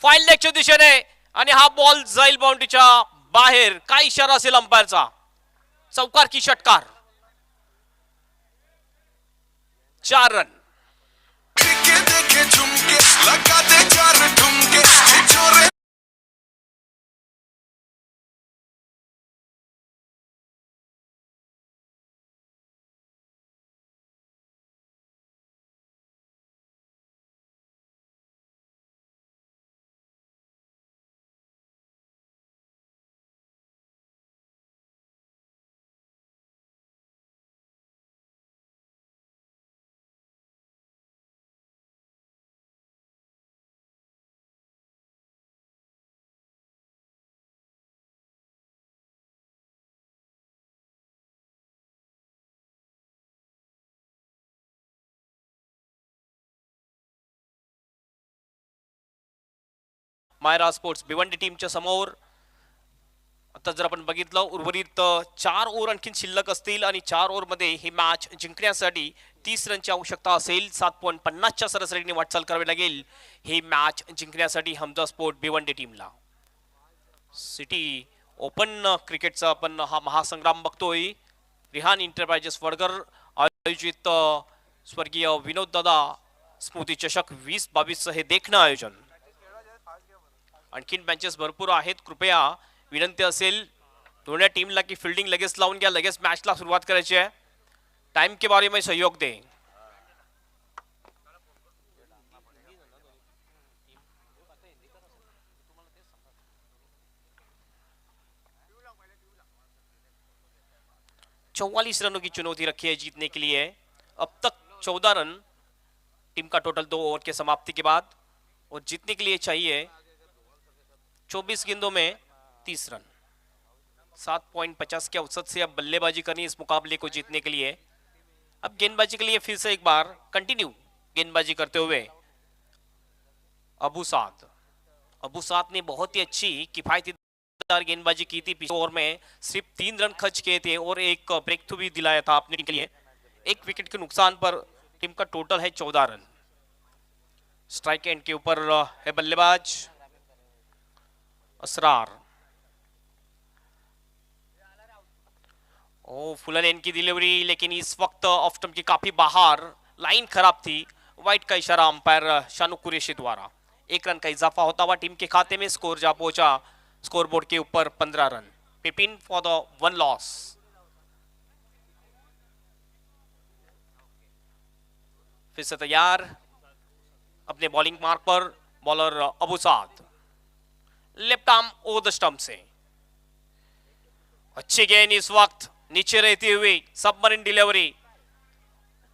फाईन लेगच्या दिशेने आणि हा बॉल जाईल बाउंड्रीच्या बाहेर. काय इशारा असेल अंपायरचा? चौकार की षटकार? 4 रन. मायरा स्पोर्ट्स भिवंडी टीमच्या समोर. आता जर आपण बघितलं उर्वरित 4 ओव्हर आणखी शिल्लक असतील आणि 4 ओव्हर मध्ये ही मॅच जिंकण्यासाठी 30 रनची आवश्यकता असेल. 7.50च्या सरासरीने वाटचाल करावी लागेल ही मॅच जिंकण्यासाठी हमजा स्पोर्ट भिवंडी टीमला. सिटी ओपन क्रिकेटचा आपण हा महासंग्राम बघतोय. रिहान इंटरप्राइजेस वडगर आयोजित स्वर्गीय विनोद दादा स्मृती चषक 2022 हे देखणं आयोजन. आणखीन मॅचेस भरपूर आहेत. कृपया विनंती असेल दोन्ही टीमला की फील्डिंग लगेच लावून घ्या. लगेच मॅचला सुरुवात करायची आहे. टाइम के बारे में सहयोग दे. चौवालीस रनों की चुनौती रखी है जीतने के लिए. अब तक 14 रन टीम का टोटल 2 ओवर के समाप्ति के बाद. और जीतने के लिए चाहिए 24 गेंदों में 30 रन. 7.50 के औसत से अब बल्लेबाजी करनी इस मुकाबले को जीतने के लिए. अब गेंदबाजी के लिए फिर से एक बार कंटिन्यू गेंदबाजी करते हुए अबू साद ने बहुत ही अच्छी किफायतीदार गेंदबाजी की थी. पिछले ओवर में सिर्फ 3 रन खर्च किए थे और एक ब्रेक थ्रू भी दिलाया था अपनी टीम के लिए. एक विकेट के नुकसान पर टीम का टोटल है 14 रन. स्ट्राइक एंड के ऊपर है बल्लेबाज असरार. फुल एंड की डिलीवरी लेकिन इस वक्त ऑफ स्टंप की काफी बाहर. लाइन खराब थी. वाइट का इशारा अंपायर शानू कुरेशी द्वारा. 1 रन का इजाफा होता हुआ टीम के खाते में. स्कोर जा पहुंचा स्कोरबोर्ड के ऊपर 15 रन. पिपिन फॉर द 1 लॉस. फिर से तैयार अपने बॉलिंग मार्क पर bowler Abu Saad. Left arm over the stump से अच्छी गेंद इस वक्त नीचे रहती हुई सबमरीन डिलीवरी.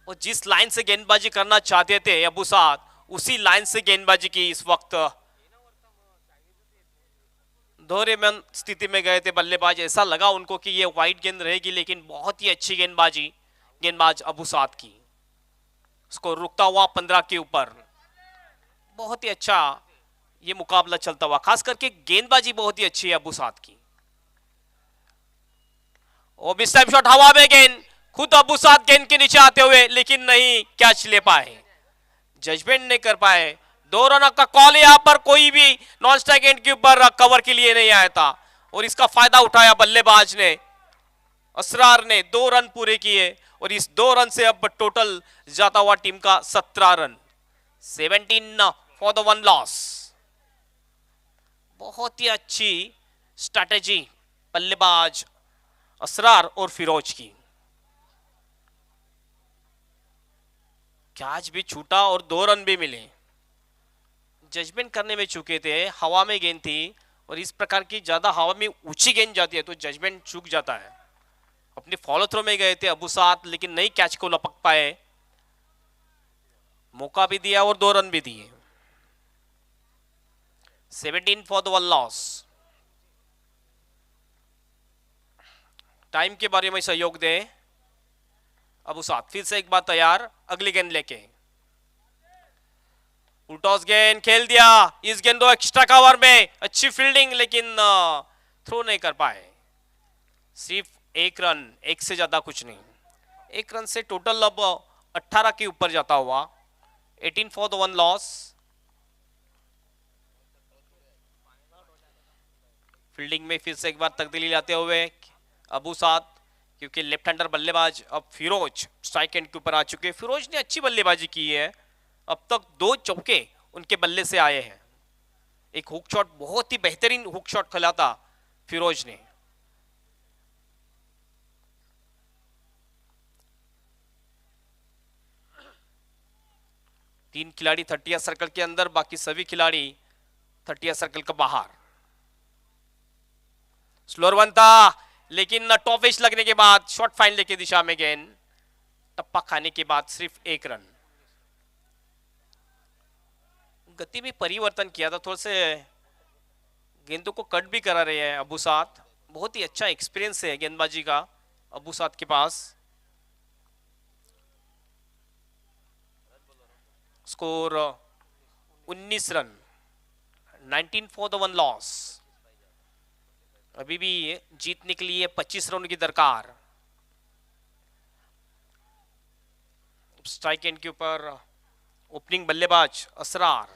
और जिस लाइन से गेंदबाजी करना चाहते थे अबू साद उसी लाइन से गेंदबाजी की. इस वक्त दोहरे में स्थिति में गए थे बल्लेबाज. ऐसा लगा उनको कि ये वाइड गेंद रहेगी लेकिन बहुत ही अच्छी गेंदबाजी गेंदबाज अबू साद की. स्कोर रुकता हुआ 15 के ऊपर. बहुत ही अच्छा ये मुकाबला चलता हुआ. खास करके गेंदबाजी बहुत ही अच्छी है अबू साद की. और मिस टाइम शॉट हवा में गेंद. खुद अबू साद गेंद के नीचे आते हुए लेकिन नहीं कैच ले पाए. जजमेंट नहीं कर पाए. 2 रन का कॉल यहां पर. कोई भी नॉन स्ट्राइक एंड के ऊपर कवर के लिए नहीं आया था और इसका फायदा उठाया बल्लेबाज ने. असरार ने 2 रन पूरे किए और इस 2 रन से अब टोटल जाता हुआ टीम का 17 रन. 17 for the 1 loss. बहुत ही अच्छी स्ट्रैटेजी बल्लेबाज असरार और फिरोज की. कैच भी छूटा और 2 रन भी मिले. जजमेंट करने में चूके थे, हवा में गेंद थी और इस प्रकार की ज्यादा हवा में ऊंची गेंद जाती है तो जजमेंट चूक जाता है। अपने फॉलो थ्रो में गए थे अबू साद, लेकिन नहीं कैच को लपक पाए, मौका भी दिया और 2 रन भी दिए। 17 फॉर द 1 लॉस। टाइम के बारे में सहयोग दे अबू साद, फिर से एक बार तैयार, अगली गेंद लेके उल्टॉस गेंद खेल दिया। इस गेंद को एक्स्ट्रा कवर में अच्छी फील्डिंग, लेकिन थ्रो नहीं कर पाए। सिर्फ 1 रन, 1 से ज्यादा कुछ नहीं। 1 रन से टोटल अब 18 के ऊपर जाता हुआ। 18 फॉर द 1 लॉस। फील्डिंग में फिर से एक बार तब्दीली लाते हुए अबू साद, क्योंकि लेफ्ट हैंडर बल्लेबाज अब फिरोज स्ट्राइक एंड के ऊपर आ चुके हैं। फिरोज ने अच्छी बल्लेबाजी की है, अब तक 2 चौके उनके बल्ले से आए हैं। एक हुक शॉट, बहुत ही बेहतरीन हुक शॉट खेला था फिरोज ने। तीन खिलाड़ी 30 सर्कल के अंदर, बाकी सभी खिलाड़ी 30 सर्कल के बाहर। स्लोअर वन था, लेकिन टॉप एज लगने के बाद शॉर्ट फाइनल की दिशा में गेंद टप्पा खाने के बाद सिर्फ 1 रन। गति में परिवर्तन किया था, थोड़े से गेंदों को कट भी करा रहे हैं अबू साद। बहुत ही अच्छा एक्सपीरियंस है गेंदबाजी का अबू साद के पास। Score 19 run, 19 for the 1 loss. अभी भी जीतने के लिए 25 रन की दरकार। स्ट्राइक एंड के ऊपर ओपनिंग बल्लेबाज असरार,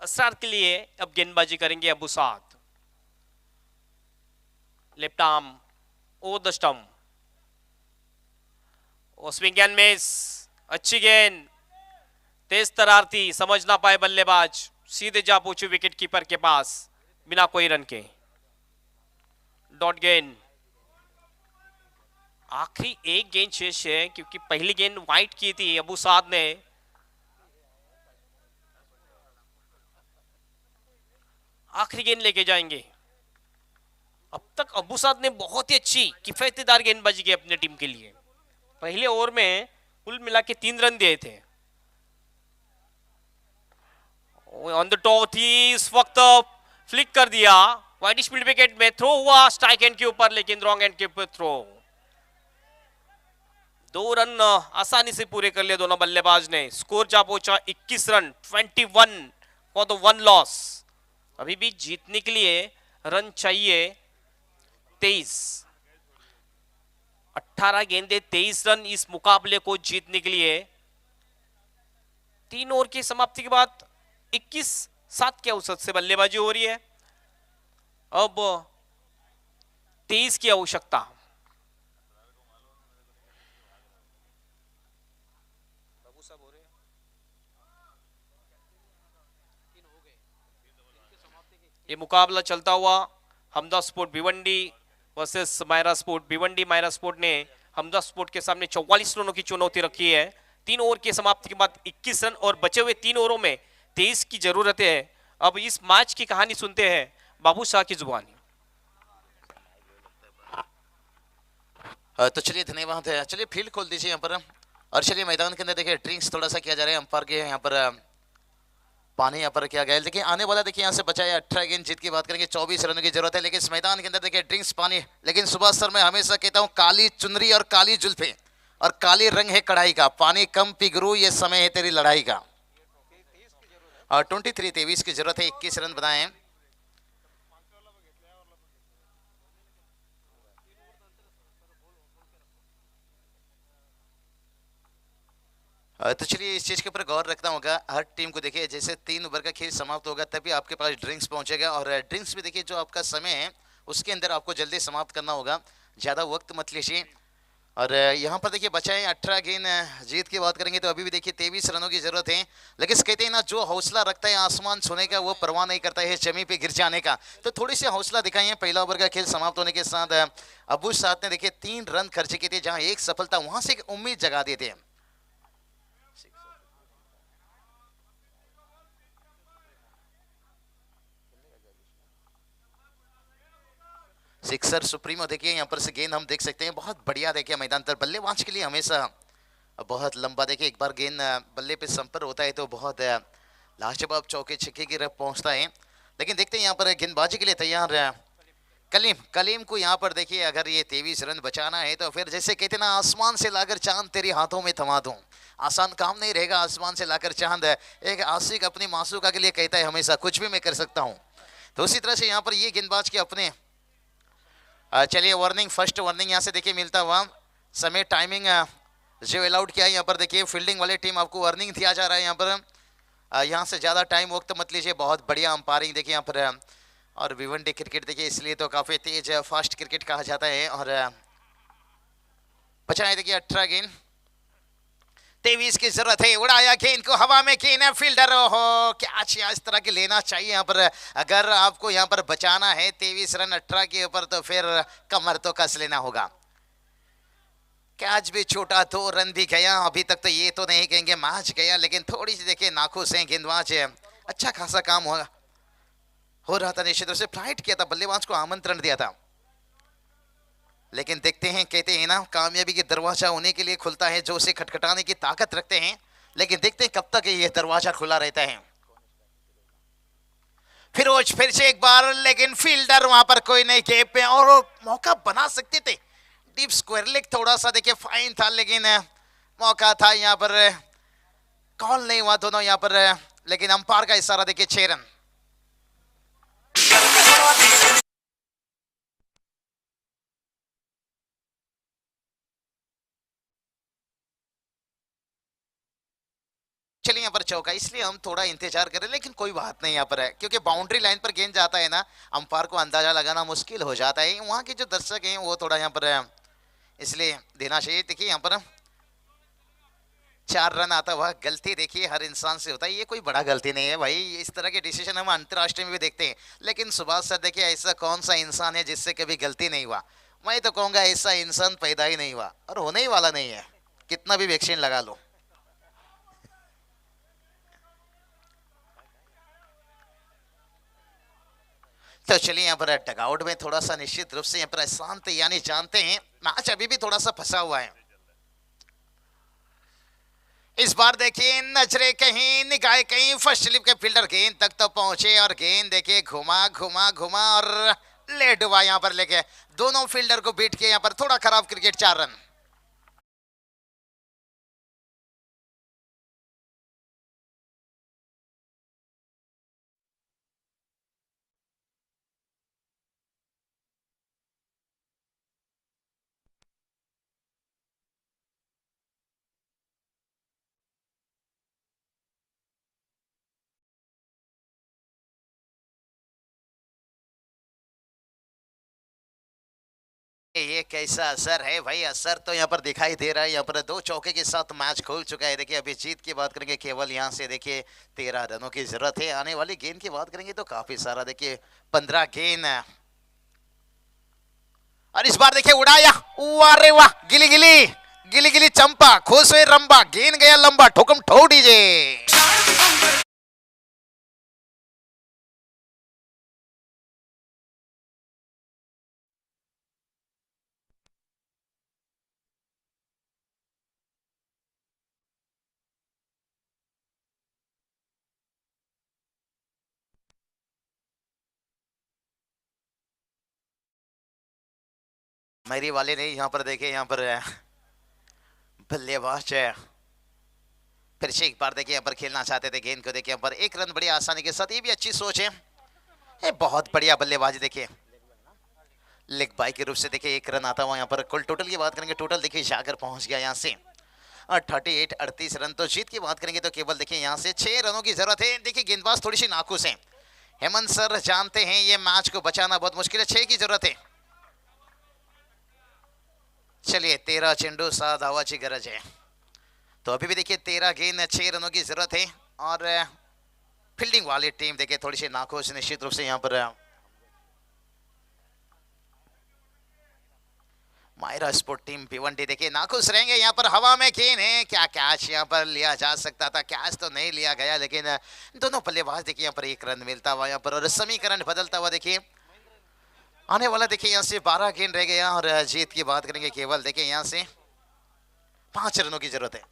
असरार के लिए अब गेंदबाजी करेंगे Abu Saad. Left arm over the stump, swing and miss, अच्छी गेंद, तेज तरार थी, समझ ना पाए बल्लेबाज, सीधे जा पहुंचे विकेट कीपर के पास बिना कोई रन के। डॉट गेंद। आखिरी एक गेंद शेष है, क्योंकि पहली गेंद वाइट की थी अबू साद ने। आखिरी गेंद लेके जाएंगे। अब तक अबू साद ने बहुत ही अच्छी किफायतीदार गेंदबाजी की अपने टीम के लिए। पहले ओवर में कुल मिला के 3 रन दिए थे। ऑन द टॉप थी, इस वक्त फ्लिक कर दिया, वाइड स्पीड विकेट में थ्रो हुआ स्ट्राइक एंड के ऊपर, लेकिन रॉन्ग एंड के ऊपर थ्रो। 2 रन आसानी से पूरे कर लिए दोनों बल्लेबाज ने। स्कोर जा पहुंचा 21 रन, 21 फॉर द 1 लॉस। अभी भी जीतने के लिए रन चाहिए 23। 18 गेंदे 23 रन इस मुकाबले को जीतने के लिए। 3 ओवर की समाप्ति के बाद 21-7 के औसत से बल्लेबाजी हो रही है। अब 23 की आवश्यकता। ये मुकाबला चलता हुआ Hamda sport Bhiwandi versus Maira sport Bhiwandi. Maira sport ने हमदा स्पोर्ट के सामने 44 रनों की चुनौती रखी है। 3 ओवर की समाप्ति के बाद 21 रन और बचे हुए 3 ओवरों में 23 की जरूरत है। अब इस मैच की कहानी सुनते हैं बाबू शाह की जुबानी। तो चलिए धन्यवाद है। चलिए फील्ड खोल दीजिए यहाँ पर। और चलिए मैदान के अंदर देखिए ड्रिंक्स थोड़ा सा किया जा रहा है। अंपायर के यहाँ पर पानी यहाँ पर किया गया है। देखिए आने वाला देखिए यहाँ से बचाए 18 गेंद जीत की बात करेंगे, 24 रनों की जरूरत है। लेकिन इस मैदान के अंदर देखिए ड्रिंक्स पानी। लेकिन सुभाष सर मैं हमेशा कहता हूँ काली चुनरी और काली जुल्फे और काली रंग है कढ़ाई का, पानी कम पिघरू ये समय है तेरी लड़ाई का। और 23 की जरूरत है, 21 रन बनाए। तो चलिए इस चीज के ऊपर गौर रखना होगा हर टीम को। देखिए जैसे 3 ओवर का खेल समाप्त होगा तभी आपके पास ड्रिंक्स पहुंचेगा। और ड्रिंक्स भी देखिए जो आपका समय है उसके अंदर आपको जल्दी समाप्त करना होगा, ज्यादा वक्त मत लीजिए। और यहाँ पर देखिए बचाए 18 गेंद जीत की बात करेंगे तो अभी भी देखिए 23 रनों की जरूरत है। लेकिन कहते हैं ना जो हौसला रखता है आसमान छूने का वो परवाह नहीं करता है जमीन पे गिर जाने का। तो थोड़ी सी हौसला दिखाई है। पहला ओवर का खेल समाप्त होने के साथ अबू साद ने देखिए 3 रन खर्च किए थे, जहां एक सफलता वहां से एक उम्मीद जगा देते हैं। सिक्सर सुप्रीमो देखिए यहाँ पर से गेंद हम देख सकते हैं, बहुत बढ़िया देखिए मैदान पर बल्लेबाज के लिए हमेशा बहुत लंबा देखिए एक बार गेंद बल्ले पे संपर्क होता है तो बहुत लाजवाब चौके छक्के की तरफ पहुंचता है। लेकिन देखते हैं यहाँ पर गेंदबाजी के लिए तैयार कलीम कलीम को यहाँ पर देखिए अगर ये 23 रन बचाना है तो फिर जैसे कहते ना आसमान से लाकर चांद तेरे हाथों में थमा दूं, आसान काम नहीं रहेगा आसमान से लाकर चांद। एक आशिक अपनी मासूका के लिए कहता है हमेशा कुछ भी मैं कर सकता हूँ, तो उसी तरह से यहाँ पर ये गेंदबाज के अपने चलिए वार्निंग, फर्स्ट वार्निंग यहाँ से देखिए मिलता हुआ समय टाइमिंग जो अलाउड किया है यहाँ पर देखिए फील्डिंग वाले टीम आपको वार्निंग दिया जा रहा है यहाँ पर, यहाँ से ज़्यादा टाइम वक्त मत लीजिए। बहुत बढ़िया अंपायरिंग देखिए यहाँ पर, और भिवंडी क्रिकेट देखिए इसलिए तो काफ़ी तेज फास्ट क्रिकेट कहा जाता है। और बचाए देखिए 18 गेंद 23 की जरूरत है, उड़ाया गेंद को हवा में, गेंद फील्डर हो कैच इस तरह के लेना चाहिए यहाँ पर। अगर आपको यहाँ पर बचाना है 23 रन 18 के ऊपर तो फिर कमर तो कस लेना होगा। कैच भी छोटा, 2 रन भी गया, अभी तक तो ये तो नहीं कहेंगे मैच गया, लेकिन थोड़ी सी देखिए नाखुश है गेंदबाज, अच्छा खासा काम हो रहा था, निश्चित रूप से फ्लाइट किया था, बल्लेबाज को आमंत्रण दिया था। लेकिन देखते हैं, कहते हैं ना कामयाबी के दरवाजा उन्हीं के लिए खुलता है जो उसे खटखटाने की ताकत रखते हैं, लेकिन देखते हैं कब तक ये दरवाजा खुला रहता है। फिरोज फिर से एक बार, लेकिन फील्डर वहां पर कोई नहीं गेप पे, और मौका बना सकते थे डीप स्क्वायर लेग, थोड़ा सा देखिए फाइन था, लेकिन मौका था यहाँ पर, कॉल नहीं हुआ दोनों यहाँ पर, लेकिन अंपायर का इशारा देखिए 6 रन। चलिए यहाँ पर चौका, इसलिए हम थोड़ा इंतजार करें, लेकिन कोई बात नहीं यहाँ पर है, क्योंकि बाउंड्री लाइन पर गेंद जाता है ना, अंपायर को अंदाजा लगाना मुश्किल हो जाता है। वहाँ के जो दर्शक हैं वो थोड़ा यहाँ पर इसलिए देना चाहिए। देखिए यहाँ पर 4 रन आता हुआ, गलती देखिए हर इंसान से होता है, ये कोई बड़ा गलती नहीं है भाई, इस तरह के डिसीजन हम अंतर्राष्ट्रीय में भी देखते हैं, लेकिन सुभाष सर देखिए ऐसा कौन सा इंसान है जिससे कभी गलती नहीं हुआ? मैं तो कहूँगा ऐसा इंसान पैदा ही नहीं हुआ और होने ही वाला नहीं है, कितना भी वैक्सीन लगा लो। तो चलिए यहाँ पर डगआउट में थोड़ा सा निश्चित रूप से यहाँ पर शांत, यानी जानते हैं मैच अभी भी थोड़ा सा फंसा हुआ है। इस बार देखिए नजरे कहीं निगाह कहीं, फर्स्ट स्लिप के फील्डर गेंद तक तो पहुंचे, और गेंद देखिए घुमा घुमा घुमा और लेट हुआ यहाँ पर, लेके दोनों फील्डर को बीट के यहाँ पर थोड़ा खराब क्रिकेट, 4 रन। ये कैसा असर है भाई, असर तो यहाँ पर दिखाई दे रहा है। यहाँ पर 2 चौके के साथ मैच खोल चुका है। देखिए अभी जीत की बात करेंगे, केवल यहाँ से देखिए 13 रनों की जरूरत है। आने वाली गेंद की बात करेंगे तो काफी सारा देखिए 15 गेंद, और इस बार देखिए उड़ाया, अरे वाह, गिली गिली गिली गिली चंपा, खुश हुए रंबा, गेंद गया लंबा, ठोकम ठोक दीजिए। मेरी वाले ने यहाँ पर देखे, यहाँ पर बल्लेबाज फिर से एक बार देखिए यहाँ पर खेलना चाहते थे गेंद को, देखिए यहाँ पर 1 रन बड़ी आसानी के साथ, ये भी अच्छी सोच है, ये बहुत बढ़िया बल्लेबाजी। देखिए लेग बाई के रूप से देखिए 1 रन आता हुआ यहाँ पर। कुल टोटल की बात करेंगे, टोटल देखिए जाकर पहुंच गया यहाँ से 38 रन। तो जीत की बात करेंगे तो केवल देखिए यहाँ से 6 रनों की जरूरत है। देखिए गेंदबाज थोड़ी सी नाखुश है, हेमंत सर जानते हैं ये मैच को बचाना बहुत मुश्किल है, 6 की जरूरत है। चलिए 13 चेंडू 7 धावाची गरज है, तो अभी भी देखिए 13 गेंद 6 रनों की जरूरत है। और फील्डिंग वाली टीम देखिए थोड़ी सी नाखुश निश्चित रूप से यहाँ पर। मायरा स्पोर्ट टीम भिवंडी देखिए नाखुश रहेंगे यहाँ पर। हवा में गेंद है, क्या कैच यहाँ पर लिया जा सकता था? कैच तो नहीं लिया गया, लेकिन दोनों बल्लेबाज देखिए यहाँ पर 1 रन मिलता हुआ यहाँ पर, और समीकरण बदलता हुआ देखिए आने वाला देखिए यहाँ से 12 गेंद रह गया और जीत की बात करेंगे केवल देखिए यहाँ से 5 रनों की जरूरत है।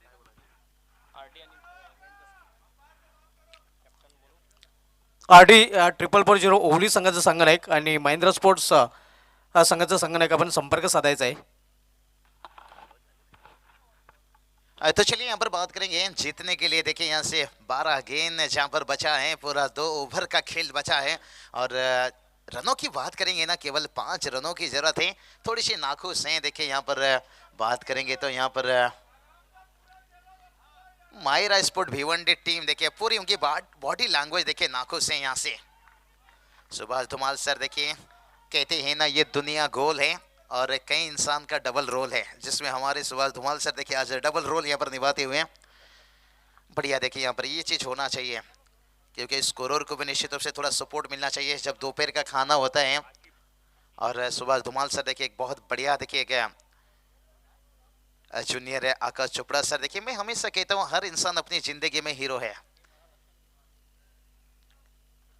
RD 444 ओवली संघाचा संघनायक आणि महिंद्रा स्पोर्ट्स संघाचा संघनायक आपण संपर्क साधायचा आहे। तो चलिए यहाँ पर बात करेंगे जीतने के लिए देखिए यहाँ से 12 गेंद जहाँ पर बचा है, पूरा 2 ओवर का खेल बचा है और रनों की बात करेंगे ना केवल 5 रनों की जरूरत है। थोड़ी सी नाखुश हैं देखिए यहाँ पर बात करेंगे तो यहाँ पर मायरा स्पोर्ट भिवंडी टीम देखिए पूरी उनकी बॉडी लैंग्वेज देखिए नाखुश है। यहाँ से सुभाष धुमाल सर देखिए कहते हैं ना ये दुनिया गोल है और कई इंसान का डबल रोल है, जिसमें हमारे सुभाष धुमाल सर देखिए आज डबल रोल यहाँ पर निभाते हुए हैं। बढ़िया देखिए यहाँ पर ये चीज़ होना चाहिए क्योंकि स्कोरर को भी निश्चित रूप से थोड़ा सपोर्ट मिलना चाहिए जब दोपहर का खाना होता है। और सुभाष धुमाल सर देखिए एक बहुत बढ़िया देखिए क्या जूनियर है। आकाश चोपड़ा सर देखिए मैं हमेशा कहता हूँ हर इंसान अपनी जिंदगी में हीरो है,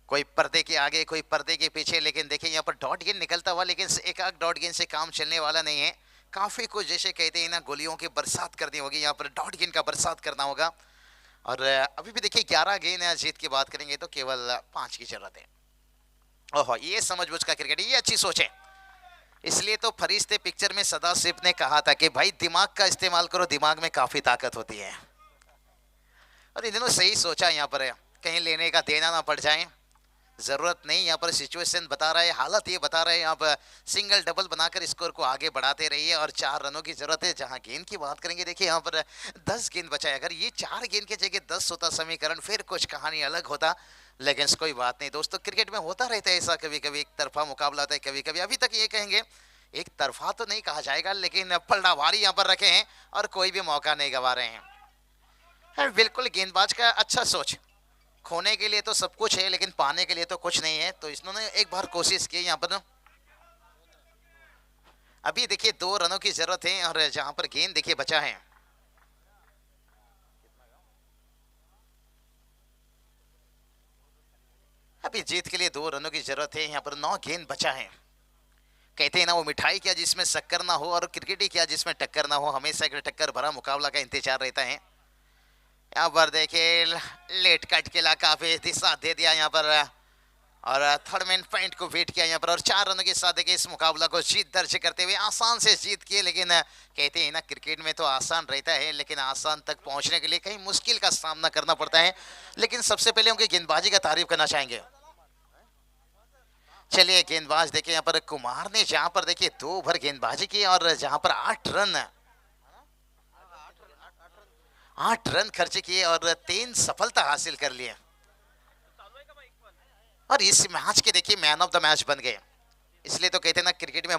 कोई पर्दे के आगे कोई पर्दे के पीछे, लेकिन देखिए यहाँ पर डॉट गेंद निकलता हुआ, लेकिन एक आध डॉट गेंद से काम चलने वाला नहीं है। काफी कुछ जैसे कहते हैं ना गोलियों की बरसात करनी होगी, यहाँ पर डॉट गेंद का बरसात करना होगा। और अभी भी देखिए 11 गेंद है, जीत की बात करेंगे तो केवल 5 की जरूरत है। ओहो ये समझबूझ का क्रिकेट, ये अच्छी सोच है। इसलिए तो फरिश्ते पिक्चर में सदाशिव ने कहा था कि भाई दिमाग का इस्तेमाल करो, दिमाग में काफी ताकत होती है। और इन्होंने सही सोचा, यहाँ पर कहीं लेने का देना ना पड़ जाए, जरूरत नहीं। यहाँ पर सिचुएशन बता रहा है, हालत ये बता रहा है, यहाँ पर सिंगल डबल बनाकर स्कोर को आगे बढ़ाते रहिए और 4 रनों की जरूरत है। जहां गेंद की बात करेंगे देखिए यहाँ पर 10 गेंद बचा है। अगर ये 4 गेंद के जगह 10 होता समीकरण फिर कुछ कहानी अलग होता, लेकिन कोई बात नहीं दोस्तों, क्रिकेट में होता रहता है ऐसा, कभी कभी एक तरफा मुकाबला होता है, कभी कभी अभी तक ये कहेंगे एक तरफा तो नहीं कहा जाएगा, लेकिन पलटावारी यहाँ पर रखे हैं और कोई भी मौका नहीं गंवा रहे हैं। बिल्कुल गेंदबाज का अच्छा सोच, खोने के लिए तो सब कुछ है लेकिन पाने के लिए तो कुछ नहीं है। तो इन्होंने एक बार कोशिश की यहाँ पर। अभी देखिए 2 रनों की जरूरत है और जहां पर गेंद देखिए बचा है, अभी जीत के लिए 2 रनों की जरूरत है। यहाँ पर 9 गेंद बचा है। कहते हैं ना वो मिठाई क्या जिसमें शक्कर ना हो और क्रिकेट ही क्या जिसमें टक्कर ना हो, हमेशा एक टक्कर भरा मुकाबला का इंतजार रहता है। यहाँ पर देखिए लेट कट के ला काफी दिशा दे दिया यहाँ पर और थर्ड मैन पॉइंट को वेट किया यहाँ पर और 4 रनों के साथ देखिए इस मुकाबला को जीत दर्ज करते हुए आसान से जीत किए। लेकिन कहते हैं ना क्रिकेट में तो आसान रहता है, लेकिन आसान तक पहुंचने के लिए कहीं मुश्किल का सामना करना पड़ता है। लेकिन सबसे पहले उनकी गेंदबाजी का तारीफ करना चाहेंगे। चलिए गेंदबाज देखिए यहाँ पर कुमार ने जहां पर देखिए 2 ओवर गेंदबाजी की और जहां पर 8 रन खर्च किए और 3 सफलता हासिल कर लिए और इस मैच के देखिए मैन ऑफ द मैच बन गए। इसलिए तो कहते हैं ना क्रिकेट में